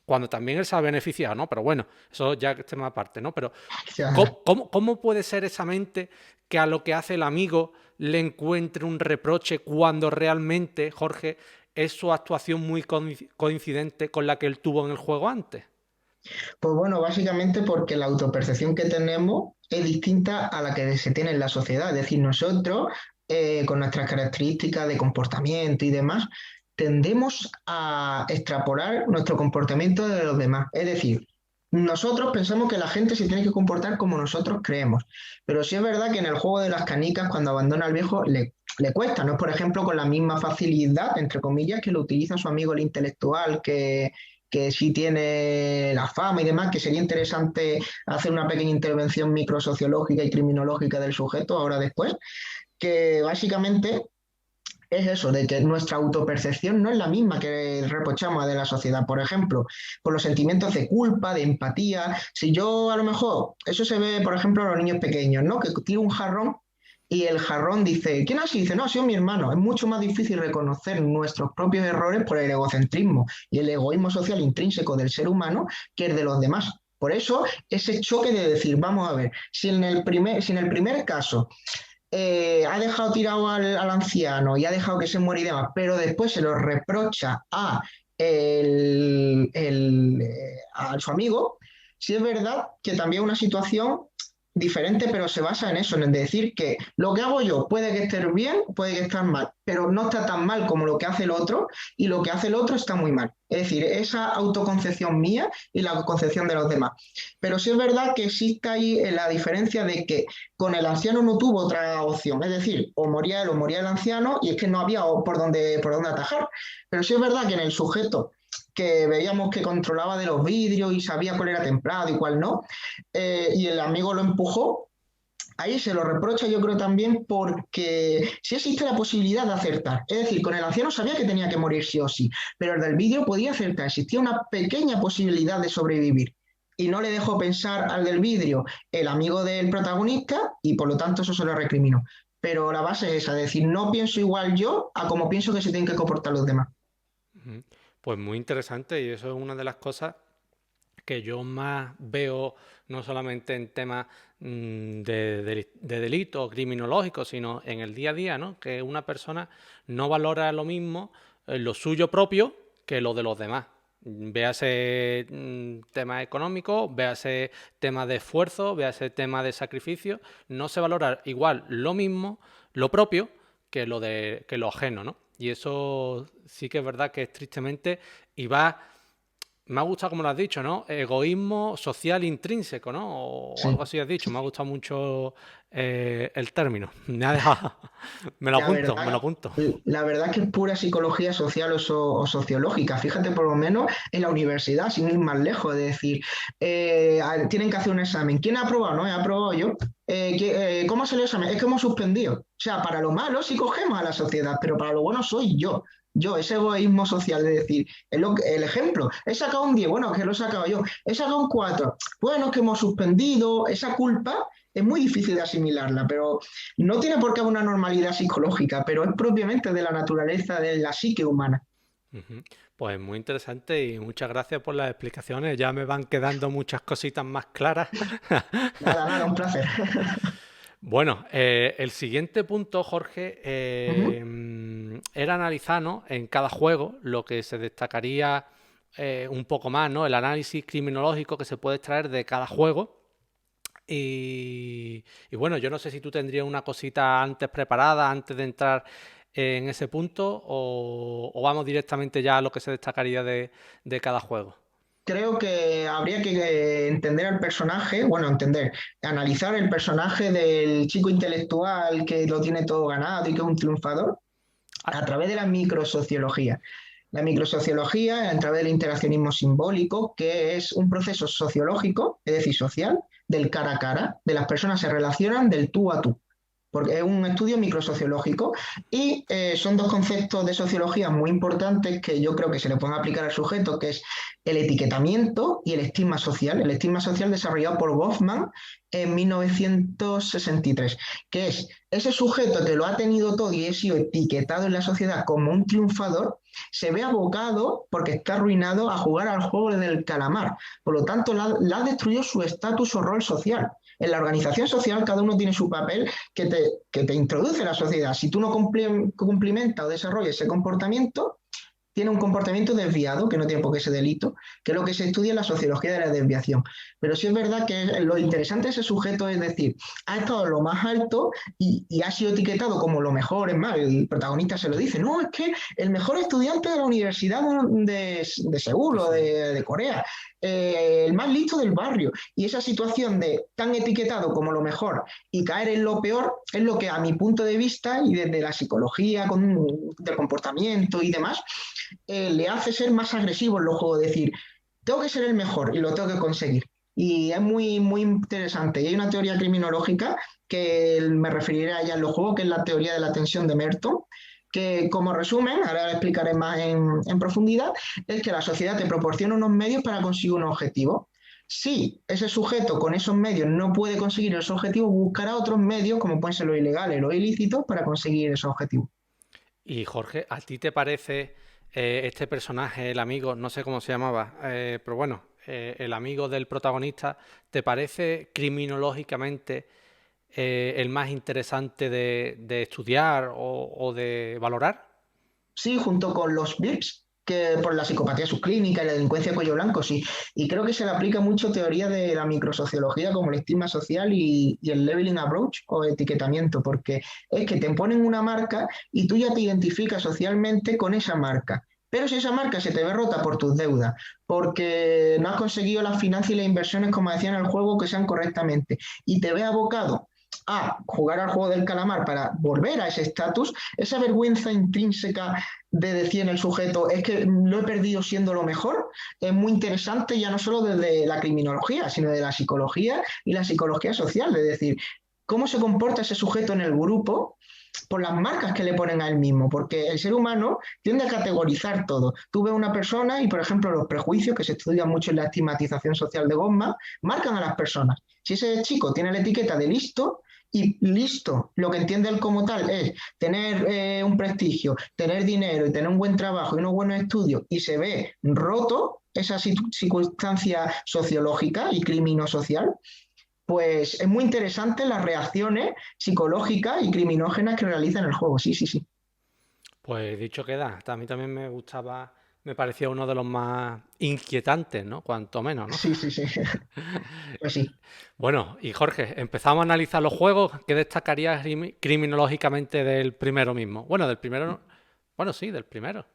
cuando también él se ha beneficiado, ¿no? Pero bueno, eso ya que tema aparte, ¿no? Pero Ya. ¿cómo puede ser esa mente que a lo que hace el amigo le encuentre un reproche cuando realmente, Jorge, es su actuación muy coincidente con la que él tuvo en el juego antes? Pues bueno, básicamente porque la autopercepción que tenemos es distinta a la que se tiene en la sociedad. Es decir, nosotros, con nuestras características de comportamiento y demás, tendemos a extrapolar nuestro comportamiento de los demás. Es decir, nosotros pensamos que la gente se tiene que comportar como nosotros creemos. Pero sí es verdad que en el juego de las canicas, cuando abandona al viejo, le cuesta. No es, por ejemplo, con la misma facilidad, entre comillas, que lo utiliza su amigo el intelectual, que sí tiene la fama y demás, que sería interesante hacer una pequeña intervención microsociológica y criminológica del sujeto ahora después, que básicamente es eso, de que nuestra autopercepción no es la misma que reprochamos de la sociedad. Por ejemplo, por los sentimientos de culpa, de empatía. Si yo a lo mejor, eso se ve, por ejemplo, a los niños pequeños, ¿no? Que tira un jarrón y el jarrón dice, ¿quién así? Dice, no, ha sido mi hermano. Es mucho más difícil reconocer nuestros propios errores por el egocentrismo y el egoísmo social intrínseco del ser humano que el de los demás. Por eso, ese choque de decir, vamos a ver, si en el primer caso ha dejado tirado al anciano y ha dejado que se muera y demás, pero después se lo reprocha a su amigo, sí es verdad que también una situación diferente, pero se basa en eso, en decir que lo que hago yo puede que esté bien, puede que esté mal, pero no está tan mal como lo que hace el otro y lo que hace el otro está muy mal. Es decir, esa autoconcepción mía y la concepción de los demás. Pero sí es verdad que existe ahí la diferencia de que con el anciano no tuvo otra opción, es decir, o moría él o moría el anciano y es que no había por dónde atajar. Pero sí es verdad que en el sujeto que veíamos que controlaba de los vidrios y sabía cuál era templado y cuál no, y el amigo lo empujó, ahí se lo reprocha yo creo también porque sí existe la posibilidad de acertar. Es decir, con el anciano sabía que tenía que morir sí o sí, pero el del vidrio podía acertar, existía una pequeña posibilidad de sobrevivir. Y no le dejó pensar al del vidrio el amigo del protagonista y por lo tanto eso se lo recriminó. Pero la base es esa, es decir, no pienso igual yo a como pienso que se tienen que comportar los demás. Ujú. Pues muy interesante y eso es una de las cosas que yo más veo no solamente en temas de delitos criminológicos, sino en el día a día, ¿no? Que una persona no valora lo mismo lo suyo propio que lo de los demás. Véase temas económicos, véase temas de esfuerzo, véase temas de sacrificio. No se valora igual lo mismo, lo propio, que lo ajeno, ¿no? Y eso sí que es verdad que es tristemente y va me ha gustado como lo has dicho, ¿no? Egoísmo social intrínseco, ¿no? O algo Sí. así has dicho. Me ha gustado mucho el término. Me ha dejado... me lo La apunto, me lo verdad, apunto. la verdad que es pura psicología social o sociológica. Fíjate, por lo menos en la universidad, sin ir más lejos, de decir, tienen que hacer un examen. ¿Quién ha aprobado? No, he aprobado yo. ¿Cómo salió el examen? Es que hemos suspendido. O sea, para lo malo sí cogemos a la sociedad, pero para lo bueno soy yo. Yo, ese egoísmo social de decir, el ejemplo, he sacado un 10, bueno, que lo he sacado yo, he sacado un 4, bueno, que hemos suspendido, esa culpa es muy difícil de asimilarla, pero no tiene por qué haber una normalidad psicológica, pero es propiamente de la naturaleza de la psique humana. Ujú. Pues muy interesante y muchas gracias por las explicaciones. Ya me van quedando muchas cositas más claras. Nada, nada, un placer. Bueno, el siguiente punto, Jorge, Ujú. era analizar, ¿no? En cada juego lo que se destacaría un poco más, ¿no? El análisis criminológico que se puede extraer de cada juego. Y bueno, yo no sé si tú tendrías una cosita antes preparada, antes de entrar en ese punto, o vamos directamente ya a lo que se destacaría de cada juego. Creo que habría que entender al personaje, bueno, entender, analizar el personaje del chico intelectual que lo tiene todo ganado y que es un triunfador Ah, a través de la microsociología. La microsociología, a través del interaccionismo simbólico, que es un proceso sociológico, es decir, social, del cara a cara, de las personas se relacionan del tú a tú, porque es un estudio microsociológico y son dos conceptos de sociología muy importantes que yo creo que se le pueden aplicar al sujeto, que es el etiquetamiento y el estigma social desarrollado por Goffman en 1963, que es ese sujeto que lo ha tenido todo y ha sido etiquetado en la sociedad como un triunfador, se ve abocado, porque está arruinado, a jugar al juego del calamar. Por lo tanto, la ha destruido su estatus o rol social. En la organización social cada uno tiene su papel que te introduce a la sociedad. Si tú no cumplimentas o desarrollas ese comportamiento, tiene un comportamiento desviado, que no tiene por qué ser delito, que es lo que se estudia en la sociología de la desviación. Pero sí es verdad que lo interesante de ese sujeto es decir, ha estado en lo más alto y ha sido etiquetado como lo mejor, es más, el protagonista se lo dice, no, es que el mejor estudiante de la Universidad de Seúl o eso. de Corea, el más listo del barrio. Y esa situación de tan etiquetado como lo mejor y caer en lo peor es lo que a mi punto de vista y desde la psicología del comportamiento y demás, le hace ser más agresivo en los juegos, decir, tengo que ser el mejor y lo tengo que conseguir. Y es muy, muy interesante. Y hay una teoría criminológica que me referiré a ella en los juegos, que es la teoría de la tensión de Merton, que como resumen, ahora lo explicaré más en profundidad, es que la sociedad te proporciona unos medios para conseguir un objetivo. Si ese sujeto con esos medios no puede conseguir esos objetivos, buscará otros medios, como pueden ser los ilegales, los ilícitos, para conseguir esos objetivos. Y Jorge, ¿a ti te parece este personaje, el amigo, no sé cómo se llamaba, pero bueno, el amigo del protagonista, ¿te parece criminológicamente el más interesante de estudiar o de valorar? Sí, junto con los VIPs, que por la psicopatía subclínica y la delincuencia de cuello blanco, sí. Y creo que se le aplica mucho teoría de la microsociología como el estigma social y el leveling approach o etiquetamiento, porque es que te ponen una marca y tú ya te identificas socialmente con esa marca. Pero si esa marca se te ve rota por tus deudas, porque no has conseguido las finanzas y las inversiones, como decían en el juego, que sean correctamente, y te ves abocado a jugar al juego del calamar para volver a ese estatus, esa vergüenza intrínseca de decir en el sujeto es que lo he perdido siendo lo mejor, es muy interesante ya no solo desde la criminología, sino de la psicología y la psicología social, es decir, cómo se comporta ese sujeto en el grupo por las marcas que le ponen a él mismo, porque el ser humano tiende a categorizar todo. Tú ves una persona y, por ejemplo, los prejuicios que se estudian mucho en la estigmatización social de Gottman, marcan a las personas. Si ese chico tiene la etiqueta de listo, y listo, lo que entiende él como tal es tener un prestigio, tener dinero y tener un buen trabajo y unos buenos estudios y se ve roto esa circunstancia sociológica y criminosocial, pues es muy interesante las reacciones psicológicas y criminógenas que realiza en el juego. Sí, sí, sí. Pues dicho queda, a mí también me gustaba, me parecía uno de los más inquietantes, ¿no? Cuanto menos, ¿no? Sí, sí, sí. Pues sí. Bueno, y Jorge, empezamos a analizar los juegos. ¿Qué destacarías criminológicamente del primero mismo? Bueno, del primero, bueno, sí, del primero.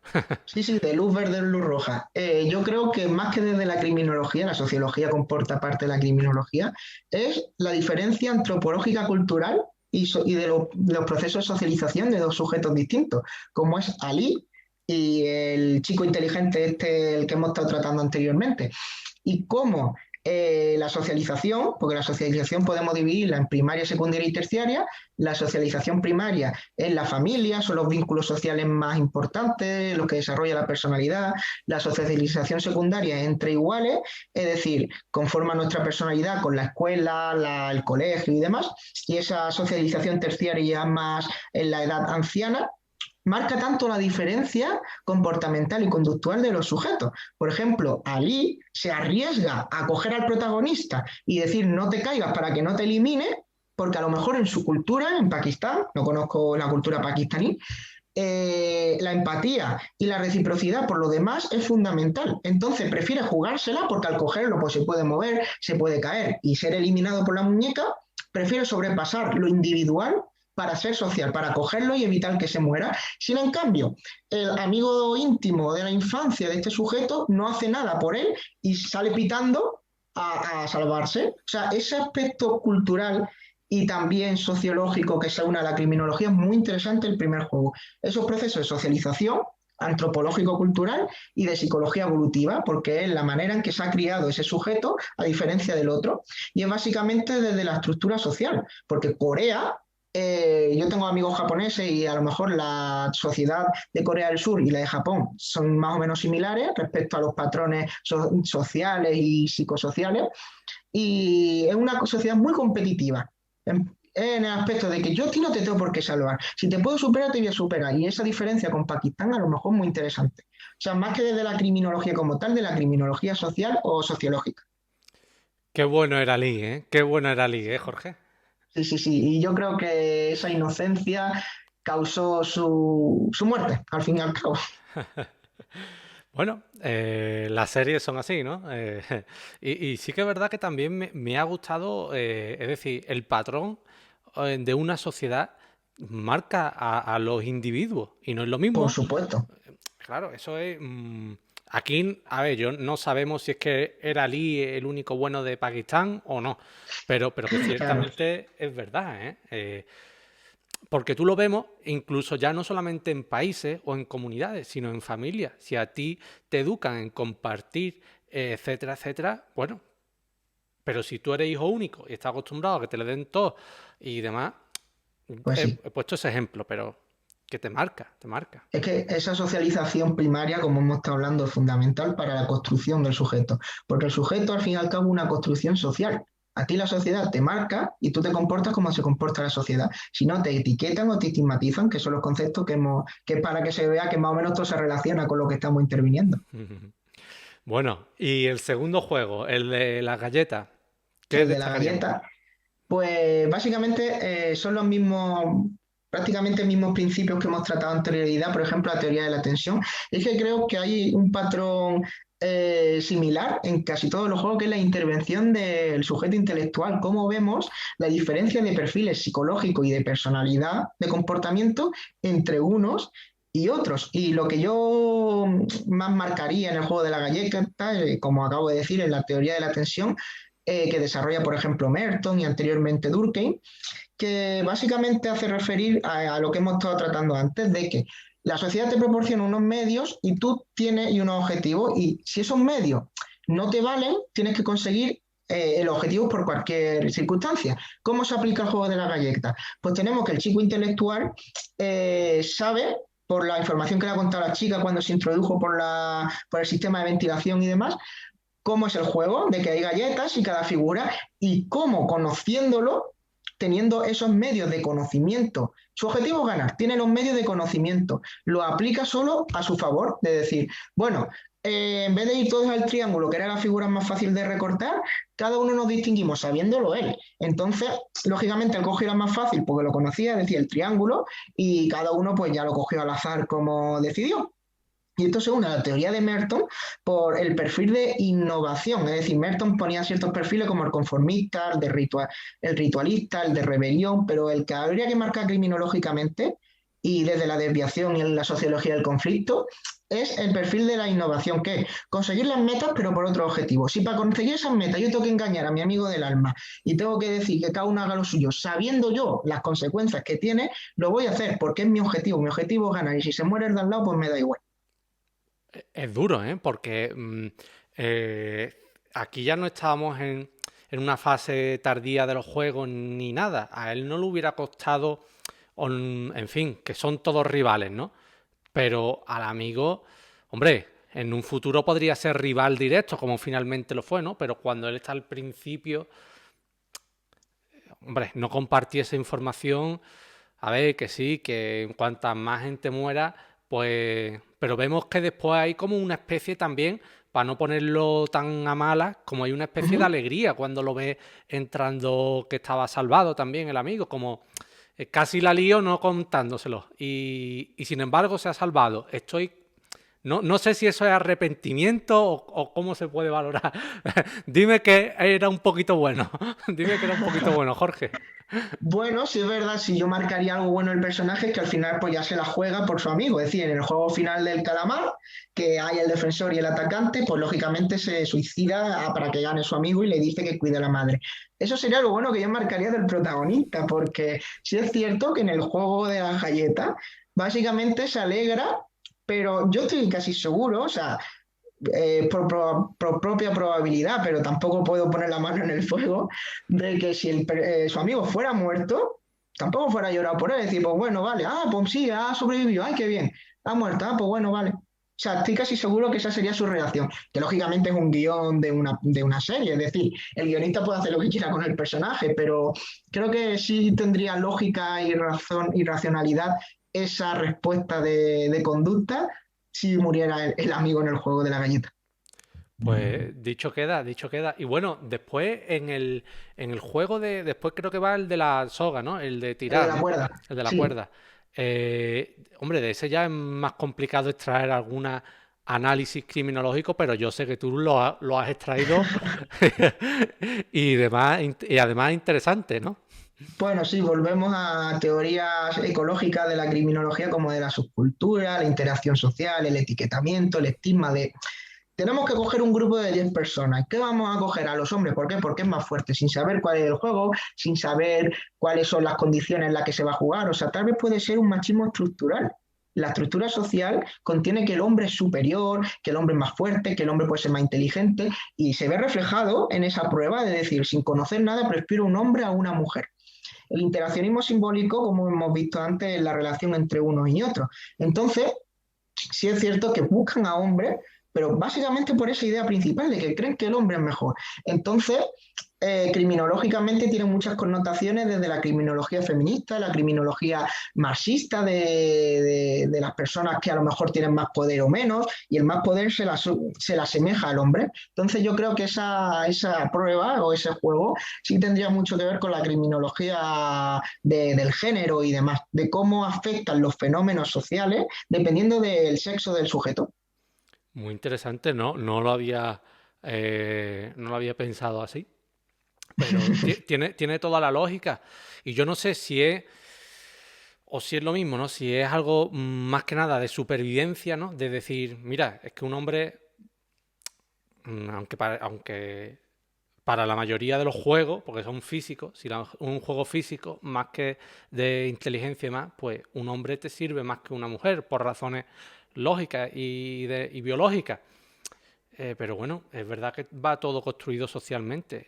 Sí, sí, de luz verde, luz roja. Yo creo que más que desde la criminología, la sociología comporta parte de la criminología, es la diferencia antropológica cultural y de los procesos de socialización de dos sujetos distintos, como es Ali y el chico inteligente este, el que hemos estado tratando anteriormente. Y cómo la socialización, porque la socialización podemos dividirla en primaria, secundaria y terciaria. La socialización primaria es la familia, son los vínculos sociales más importantes, los que desarrolla la personalidad. La socialización secundaria es entre iguales, es decir, conforma nuestra personalidad con la escuela, el colegio y demás. Y esa socialización terciaria más en la edad anciana, marca tanto la diferencia comportamental y conductual de los sujetos. Por ejemplo, Ali se arriesga a coger al protagonista y decir no te caigas para que no te elimine, porque a lo mejor en su cultura, en Pakistán, no conozco la cultura pakistaní, la empatía y la reciprocidad por lo demás es fundamental. Entonces prefiere jugársela porque al cogerlo pues, se puede mover, se puede caer y ser eliminado por la muñeca, prefiere sobrepasar lo individual para ser social, para cogerlo y evitar que se muera. Sin en cambio, el amigo íntimo de la infancia de este sujeto no hace nada por él y sale pitando a salvarse. O sea, ese aspecto cultural y también sociológico que se une a la criminología es muy interesante el primer juego. Esos procesos de socialización antropológico-cultural y de psicología evolutiva, porque es la manera en que se ha criado ese sujeto a diferencia del otro. Y es básicamente desde la estructura social, porque Corea yo tengo amigos japoneses y a lo mejor la sociedad de Corea del Sur y la de Japón son más o menos similares respecto a los patrones sociales y psicosociales. Y es una sociedad muy competitiva en el aspecto de que yo a ti no te tengo por qué salvar. Si te puedo superar, te voy a superar. Y esa diferencia con Pakistán a lo mejor es muy interesante. O sea, más que desde la criminología como tal, de la criminología social o sociológica. Qué bueno era Lee, ¿eh? Qué bueno era Lee, ¿eh, Jorge? Sí, sí, sí. Y yo creo que esa inocencia causó su muerte, al fin y al cabo. Bueno, las series son así, ¿no? Y sí que es verdad que también me ha gustado, es decir, el patrón de una sociedad marca a los individuos y no es lo Por mismo. supuesto. Claro, eso es... aquí, a ver, yo no sabemos si es que era Ali el único bueno de Pakistán o no, pero que Claro. ciertamente es verdad, ¿eh? Porque tú lo vemos incluso ya no solamente en países o en comunidades, sino en familias. Si a ti te educan en compartir, etcétera, etcétera, bueno, pero si tú eres hijo único y estás acostumbrado a que te le den todo y demás, Pues he sí. puesto ese ejemplo, pero que te marca, te marca. Es que esa socialización primaria, como hemos estado hablando, es fundamental para la construcción del sujeto, porque el sujeto al fin y al cabo es una construcción social. A ti la sociedad te marca y tú te comportas como se comporta la sociedad. Si no, te etiquetan o te estigmatizan, que son los conceptos que es para que se vea que más o menos todo se relaciona con lo que estamos interviniendo. Bueno, y el segundo juego, el de las galletas, ¿qué El de la destacaríamos? galleta, pues básicamente son los mismos, prácticamente mismos principios que hemos tratado en anterioridad, por ejemplo, la teoría de la tensión. Es que creo que hay un patrón similar en casi todos los juegos, que es la intervención del sujeto intelectual, cómo vemos la diferencia de perfiles psicológicos y de personalidad, de comportamiento entre unos y otros. Y lo que yo más marcaría en el juego de la galleta, como acabo de decir, en la teoría de la tensión, que desarrolla, por ejemplo, Merton y anteriormente Durkheim, que básicamente hace referir a lo que hemos estado tratando antes, de que la sociedad te proporciona unos medios y tú tienes y unos objetivos, y si esos medios no te valen, tienes que conseguir el objetivo por cualquier circunstancia. ¿Cómo se aplica el juego de la galleta? Pues tenemos que el chico intelectual sabe, por la información que le ha contado la chica cuando se introdujo por el sistema de ventilación y demás, cómo es el juego, de que hay galletas y cada figura, y cómo conociéndolo, teniendo esos medios de conocimiento. Su objetivo es ganar, tiene los medios de conocimiento, lo aplica solo a su favor, de decir, bueno, en vez de ir todos al triángulo, que era la figura más fácil de recortar, cada uno nos distinguimos sabiéndolo él. Entonces, lógicamente, él cogió la más fácil porque lo conocía, decía el triángulo, y cada uno pues ya lo cogió al azar como decidió. Y esto se une a la teoría de Merton por el perfil de innovación. Es decir, Merton ponía ciertos perfiles como el conformista, el ritualista, el de rebelión, pero el que habría que marcar criminológicamente y desde la desviación y en la sociología del conflicto es el perfil de la innovación, que es conseguir las metas pero por otro objetivo. Si para conseguir esas metas yo tengo que engañar a mi amigo del alma y tengo que decir que cada uno haga lo suyo, sabiendo yo las consecuencias que tiene, lo voy a hacer porque es mi objetivo. Mi objetivo es ganar y si se muere el de al lado, pues me da igual. Es duro, ¿eh? Porque eh, aquí ya no estábamos en una fase tardía de los juegos ni nada. A él no le hubiera costado, en fin, que son todos rivales, ¿no? Pero al amigo, hombre, en un futuro podría ser rival directo, como finalmente lo fue, ¿no? Pero cuando él está al principio, hombre, no compartí esa información. A ver, que sí, que en cuanta más gente muera, pues... Pero vemos que después hay como una especie también, para no ponerlo tan a malas, como hay una Uh especie de -huh. alegría cuando lo ves entrando que estaba salvado también el amigo, como casi la lío no contándoselo. Y sin embargo se ha salvado. Estoy... No, no sé si eso es arrepentimiento o cómo se puede valorar. Dime que era un poquito bueno. Dime que era un poquito bueno, Jorge. Bueno, sí es verdad, si yo marcaría algo bueno el personaje, es que al final pues ya se la juega por su amigo. Es decir, en el juego final del calamar, que hay el defensor y el atacante, pues lógicamente se suicida para que gane su amigo y le dice que cuide a la madre. Eso sería lo bueno que yo marcaría del protagonista, porque sí es cierto que en el juego de la galleta, básicamente se alegra, pero yo estoy casi seguro, o sea, por propia probabilidad, pero tampoco puedo poner la mano en el fuego, de que si su amigo fuera muerto, tampoco fuera a llorar por él, decir, pues bueno, vale, pues sí, ha sobrevivido, ay, qué bien, ha muerto, pues bueno, vale. O sea, estoy casi seguro que esa sería su reacción, que lógicamente es un guión de una serie, es decir, el guionista puede hacer lo que quiera con el personaje, pero creo que sí tendría lógica y razón y racionalidad esa respuesta de conducta si muriera el amigo en el juego de la galleta. Pues dicho queda, dicho queda. Y bueno, después en el juego de... Después creo que va el de la soga, ¿no? El de El de tirar, la ¿no? cuerda, El de la sí. cuerda. Hombre, de ese ya es más complicado extraer alguna análisis criminológico, pero yo sé que tú lo has extraído y demás, y además interesante, ¿no? Bueno, sí, volvemos a teorías ecológicas de la criminología como de la subcultura, la interacción social, el etiquetamiento, el estigma de... Tenemos que coger un grupo de 10 personas. ¿Qué vamos a coger a los hombres? ¿Por qué? Porque es más fuerte, sin saber cuál es el juego, sin saber cuáles son las condiciones en las que se va a jugar. O sea, tal vez puede ser un machismo estructural. La estructura social contiene que el hombre es superior, que el hombre es más fuerte, que el hombre puede ser más inteligente, y se ve reflejado en esa prueba de decir, sin conocer nada, prefiero un hombre a una mujer. El interaccionismo simbólico, como hemos visto antes, es la relación entre unos y otros. Entonces, sí es cierto que buscan a hombres, pero básicamente por esa idea principal de que creen que el hombre es mejor. Entonces, criminológicamente tiene muchas connotaciones desde la criminología feminista, la criminología marxista de las personas que a lo mejor tienen más poder o menos, y el más poder se la asemeja al hombre. Entonces yo creo que esa prueba o ese juego sí tendría mucho que ver con la criminología del género y demás, de cómo afectan los fenómenos sociales dependiendo del sexo del sujeto. Muy interesante, ¿no? No lo había pensado así, pero tiene toda la lógica. Y yo no sé si es, o si es lo mismo, ¿no? Si es algo más que nada de supervivencia, ¿no? De decir, mira, es que un hombre, aunque para la mayoría de los juegos, porque son físicos, si un juego físico, más que de inteligencia y más, pues un hombre te sirve más que una mujer, por razones lógicas y biológicas. Pero bueno, es verdad que va todo construido socialmente.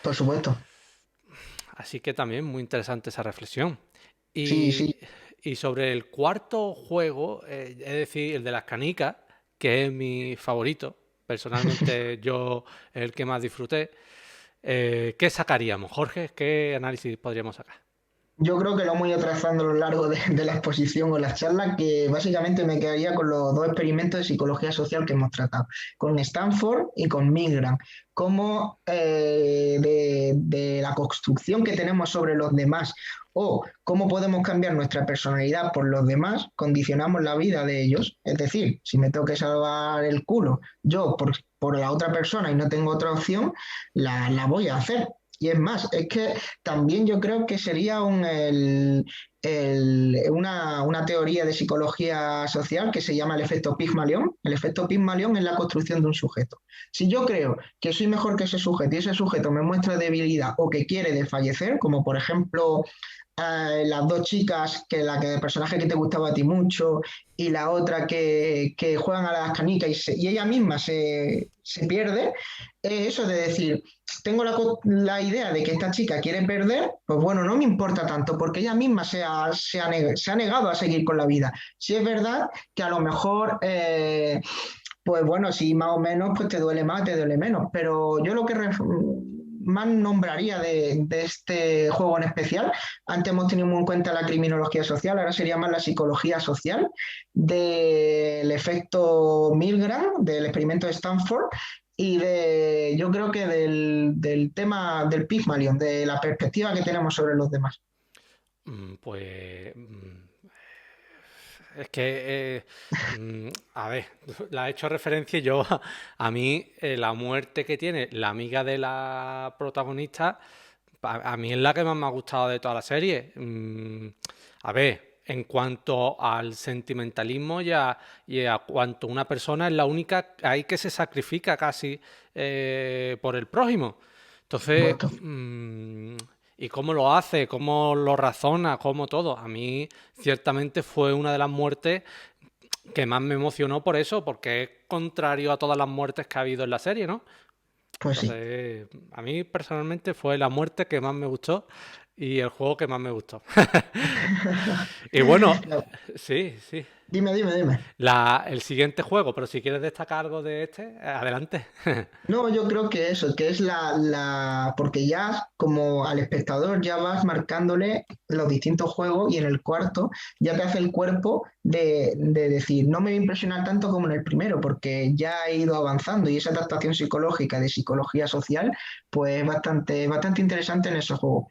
Por supuesto. Así que también muy interesante esa reflexión. Sí, sí. Y, y sobre el cuarto juego, es decir, el de las canicas, que es mi favorito, personalmente yo es el que más disfruté, ¿qué sacaríamos, Jorge? ¿Qué análisis podríamos sacar? Yo creo que lo hemos ido trazando a lo largo de la exposición o las charlas, que básicamente me quedaría con los dos experimentos de psicología social que hemos tratado, con Stanford y con Milgram, cómo de la construcción que tenemos sobre los demás o cómo podemos cambiar nuestra personalidad por los demás, condicionamos la vida de ellos. Es decir, si me tengo que salvar el culo yo por la otra persona y no tengo otra opción, la voy a hacer. Y es más, es que también yo creo que sería una teoría de psicología social que se llama el efecto Pigmalión. El efecto Pigmalión es la construcción de un sujeto. Si yo creo que soy mejor que ese sujeto y ese sujeto me muestra debilidad o que quiere desfallecer, como por ejemplo las dos chicas, el personaje que te gustaba a ti mucho y la otra que juegan a las canicas y ella misma se pierde, eso de decir, tengo la idea de que esta chica quiere perder, pues bueno, no me importa tanto, porque ella misma se ha negado a seguir con la vida. Si es verdad que a lo mejor, pues bueno, si más o menos, pues te duele más, te duele menos, pero yo lo que más nombraría de este juego en especial, antes hemos tenido muy en cuenta la criminología social, ahora sería más la psicología social del efecto Milgram, del experimento de Stanford, y yo creo que del tema del Pygmalion, de la perspectiva que tenemos sobre los demás. Pues es que, a ver, la he hecho referencia y yo, a mí, la muerte que tiene la amiga de la protagonista, a mí es la que más me ha gustado de toda la serie. A ver, en cuanto al sentimentalismo y a cuanto una persona es la única ahí que se sacrifica casi por el prójimo. Entonces, Supuesto. ¿y cómo lo hace? ¿Cómo lo razona? ¿Cómo todo? A mí ciertamente fue una de las muertes que más me emocionó por eso, porque es contrario a todas las muertes que ha habido en la serie, ¿no? Pues sí. Entonces, a mí personalmente fue la muerte que más me gustó y el juego que más me gustó. Y bueno, sí, sí. Dime, dime, dime. El siguiente juego, pero si quieres destacar algo de este, adelante. No, yo creo que eso, que es porque ya como al espectador ya vas marcándole los distintos juegos y en el cuarto ya te hace el cuerpo de decir, no me va a impresionar tanto como en el primero, porque ya he ido avanzando y esa adaptación psicológica de psicología social, pues es bastante, bastante interesante en ese juego.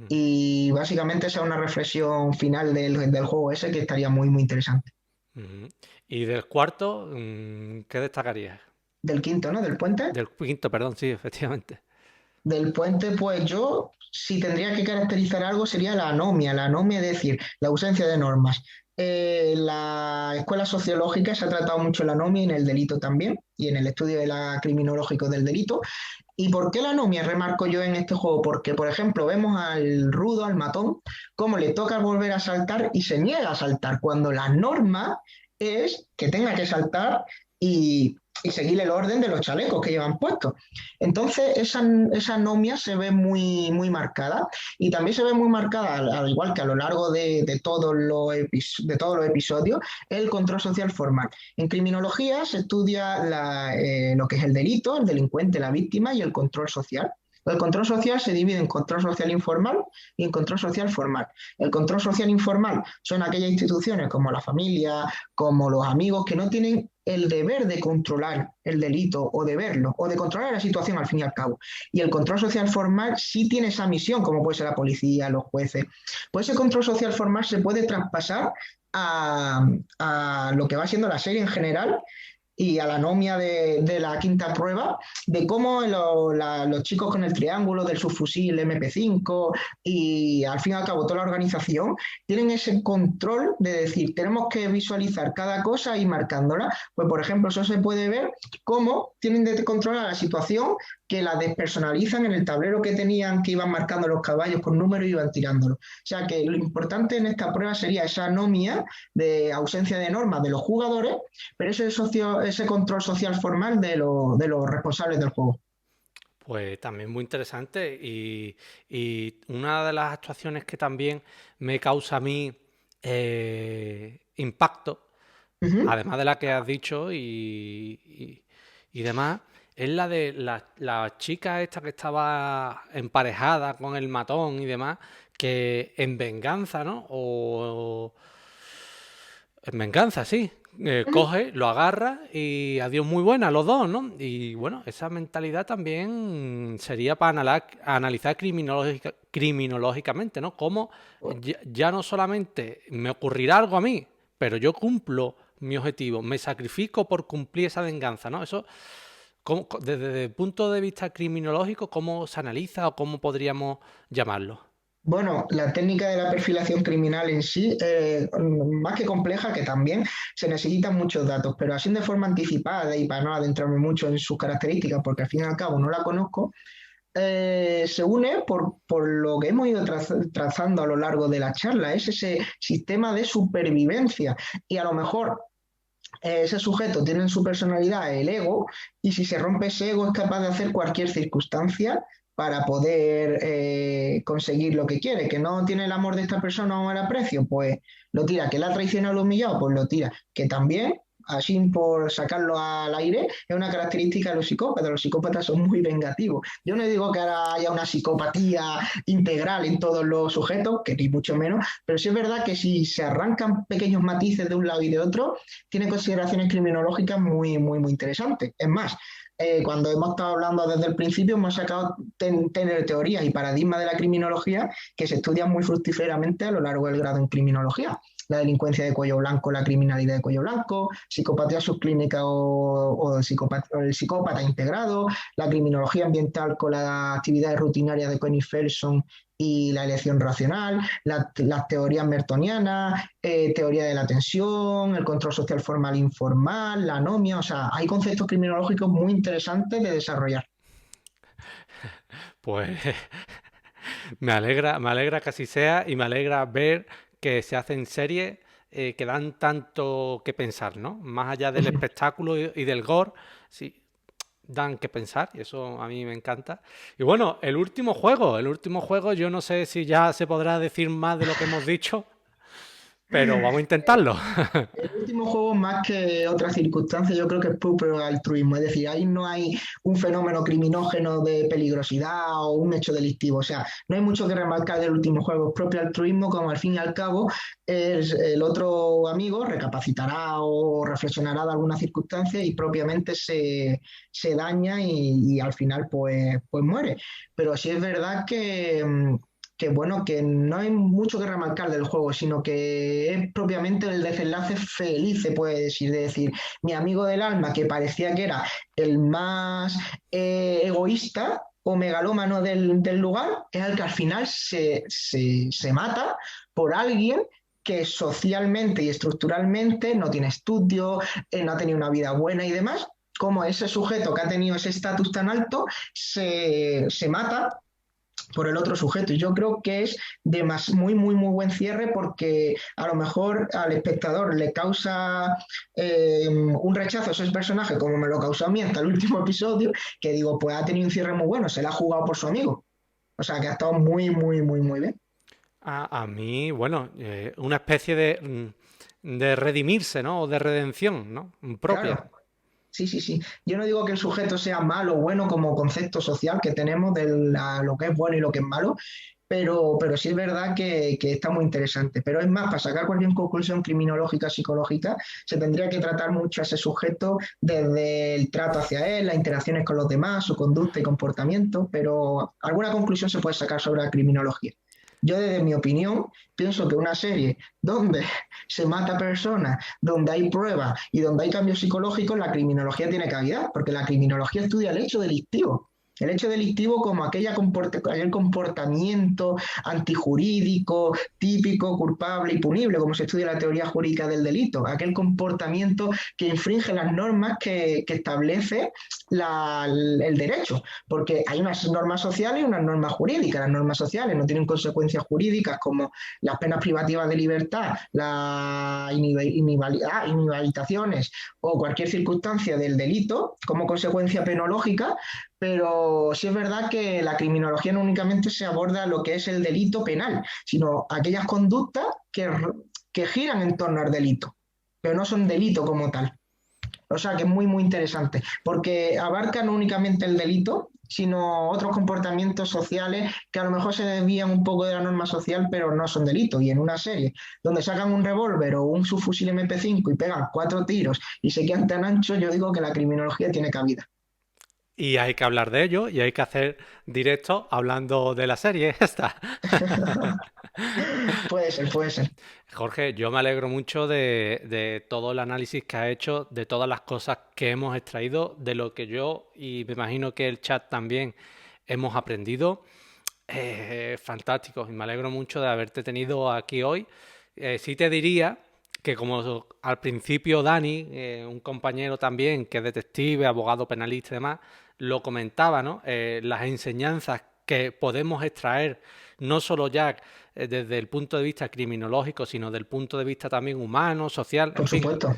Y básicamente esa es una reflexión final del juego ese que estaría muy, muy interesante. Ujú. Y del cuarto, ¿qué destacarías? Del quinto, ¿no? Del puente. Del quinto, perdón, sí, efectivamente. Del puente, pues yo, si tendría que caracterizar algo, sería la anomia, es decir, la ausencia de normas. La escuela sociológica se ha tratado mucho la anomia en el delito también, y en el estudio de la criminológico del delito. ¿Y por qué la anomia remarco yo en este juego? Porque, por ejemplo, vemos al rudo, al matón, cómo le toca volver a saltar y se niega a saltar, cuando la norma es que tenga que saltar y seguir el orden de los chalecos que llevan puestos. Entonces, esa anomia se ve muy, muy marcada y también se ve muy marcada, al igual que a lo largo de todos los episodios, el control social formal. En criminología se estudia lo que es el delito, el delincuente, la víctima y el control social. El control social se divide en control social informal y en control social formal. El control social informal son aquellas instituciones como la familia, como los amigos, que no tienen el deber de controlar el delito o de verlo, o de controlar la situación al fin y al cabo. Y el control social formal sí tiene esa misión, como puede ser la policía, los jueces. Pues ese control social formal se puede traspasar a lo que va siendo la serie en general y a la anomia de la quinta prueba, de cómo los chicos con el triángulo del subfusil MP5 y al fin y al cabo toda la organización tienen ese control de decir, tenemos que visualizar cada cosa y marcándola. Pues por ejemplo, eso se puede ver cómo tienen de controlar la situación, que la despersonalizan en el tablero que tenían, que iban marcando los caballos con números y iban tirándolo. O sea que lo importante en esta prueba sería esa anomia de ausencia de normas de los jugadores, pero ese control social formal de los responsables del juego. Pues también muy interesante y una de las actuaciones que también me causa a mí impacto, Ujú. además de la que has dicho y demás, es la de la chica esta que estaba emparejada con el matón y demás, que en venganza, ¿no? O en venganza, sí. Coge, lo agarra y adiós muy buena los dos, ¿no? Y bueno, esa mentalidad también sería para analizar criminológicamente, ¿no? Cómo ya no solamente me ocurrirá algo a mí, pero yo cumplo mi objetivo, me sacrifico por cumplir esa venganza, ¿no? Eso, desde el punto de vista criminológico, ¿cómo se analiza o cómo podríamos llamarlo? Bueno, la técnica de la perfilación criminal en sí, más que compleja, que también se necesitan muchos datos, pero así de forma anticipada y para no adentrarme mucho en sus características, porque al fin y al cabo no la conozco, se une por lo que hemos ido trazando a lo largo de la charla, es ese sistema de supervivencia. Y a lo mejor ese sujeto tiene en su personalidad el ego, y si se rompe ese ego es capaz de hacer cualquier circunstancia para poder conseguir lo que quiere. Que no tiene el amor de esta persona o el aprecio, pues lo tira. Que la ha traicionado o lo ha humillado, pues lo tira. Que también, así por sacarlo al aire, es una característica de los psicópatas. Los psicópatas son muy vengativos. Yo no digo que ahora haya una psicopatía integral en todos los sujetos, que ni mucho menos, pero sí es verdad que si se arrancan pequeños matices de un lado y de otro, tiene consideraciones criminológicas muy, muy, muy interesantes. Es más, cuando hemos estado hablando desde el principio, hemos sacado tener teorías y paradigmas de la criminología que se estudian muy fructíferamente a lo largo del grado en criminología. La delincuencia de cuello blanco, la criminalidad de cuello blanco, psicopatía subclínica o el psicópata integrado, la criminología ambiental con las actividades rutinarias de Connie Felson y la elección racional, las teorías mertonianas, teoría de la tensión, el control social formal e informal, la anomia, o sea, hay conceptos criminológicos muy interesantes de desarrollar. Pues me alegra que así sea y me alegra ver que se hacen series que dan tanto que pensar, ¿no? Más allá del espectáculo y del gore, sí, dan que pensar y eso a mí me encanta. Y bueno, el último juego, yo no sé si ya se podrá decir más de lo que hemos dicho, pero vamos a intentarlo. El último juego, más que otras circunstancias, yo creo que es puro altruismo. Es decir, ahí no hay un fenómeno criminógeno de peligrosidad o un hecho delictivo. O sea, no hay mucho que remarcar del último juego. Es propio altruismo, como al fin y al cabo el otro amigo recapacitará o reflexionará de alguna circunstancia y propiamente se daña y al final pues muere. Pero sí es verdad que bueno, que no hay mucho que remarcar del juego, sino que es propiamente el desenlace feliz, se puede decir, de decir, mi amigo del alma, que parecía que era el más egoísta o megalómano del lugar, es el que al final se mata por alguien que socialmente y estructuralmente no tiene estudios, no ha tenido una vida buena y demás, como ese sujeto que ha tenido ese estatus tan alto se mata por el otro sujeto. Y yo creo que es de muy, muy, muy buen cierre porque a lo mejor al espectador le causa un rechazo a ese personaje, como me lo causó a mí hasta el último episodio, que digo, pues ha tenido un cierre muy bueno, se la ha jugado por su amigo. O sea, que ha estado muy, muy, muy, muy bien. A mí, bueno, una especie de redimirse, ¿no? O de redención, ¿no? Propia. Claro, sí, sí, sí. Yo no digo que el sujeto sea malo o bueno como concepto social que tenemos de lo que es bueno y lo que es malo, pero sí es verdad que está muy interesante. Pero es más, para sacar cualquier conclusión criminológica, psicológica, se tendría que tratar mucho a ese sujeto desde el trato hacia él, las interacciones con los demás, su conducta y comportamiento, pero alguna conclusión se puede sacar sobre la criminología. Yo, desde mi opinión, pienso que una serie donde se mata personas, donde hay pruebas y donde hay cambios psicológicos, la criminología tiene cabida, porque la criminología estudia el hecho delictivo. El hecho delictivo como aquel comportamiento antijurídico, típico, culpable y punible, como se estudia la teoría jurídica del delito, aquel comportamiento que infringe las normas que establece el derecho, porque hay unas normas sociales y unas normas jurídicas. Las normas sociales no tienen consecuencias jurídicas como las penas privativas de libertad, las inhabilitaciones o cualquier circunstancia del delito como consecuencia penológica, pero sí es verdad que la criminología no únicamente se aborda lo que es el delito penal, sino aquellas conductas que giran en torno al delito, pero no son delito como tal. O sea que es muy, muy interesante, porque abarca no únicamente el delito, sino otros comportamientos sociales que a lo mejor se desvían un poco de la norma social, pero no son delitos. Y en una serie donde sacan un revólver o un subfusil MP5 y pegan 4 tiros y se quedan tan anchos, yo digo que la criminología tiene cabida. Y hay que hablar de ello y hay que hacer directo hablando de la serie esta. Puede ser, puede ser. Jorge, yo me alegro mucho de todo el análisis que has hecho, de todas las cosas que hemos extraído, de lo que yo y me imagino que el chat también hemos aprendido. Fantástico, y me alegro mucho de haberte tenido aquí hoy. Sí te diría que como al principio Dani, un compañero también que es detective, abogado penalista y demás, lo comentaba, ¿no? Las enseñanzas que podemos extraer, no solo ya desde el punto de vista criminológico, sino desde el punto de vista también humano, social, en Por fin. supuesto.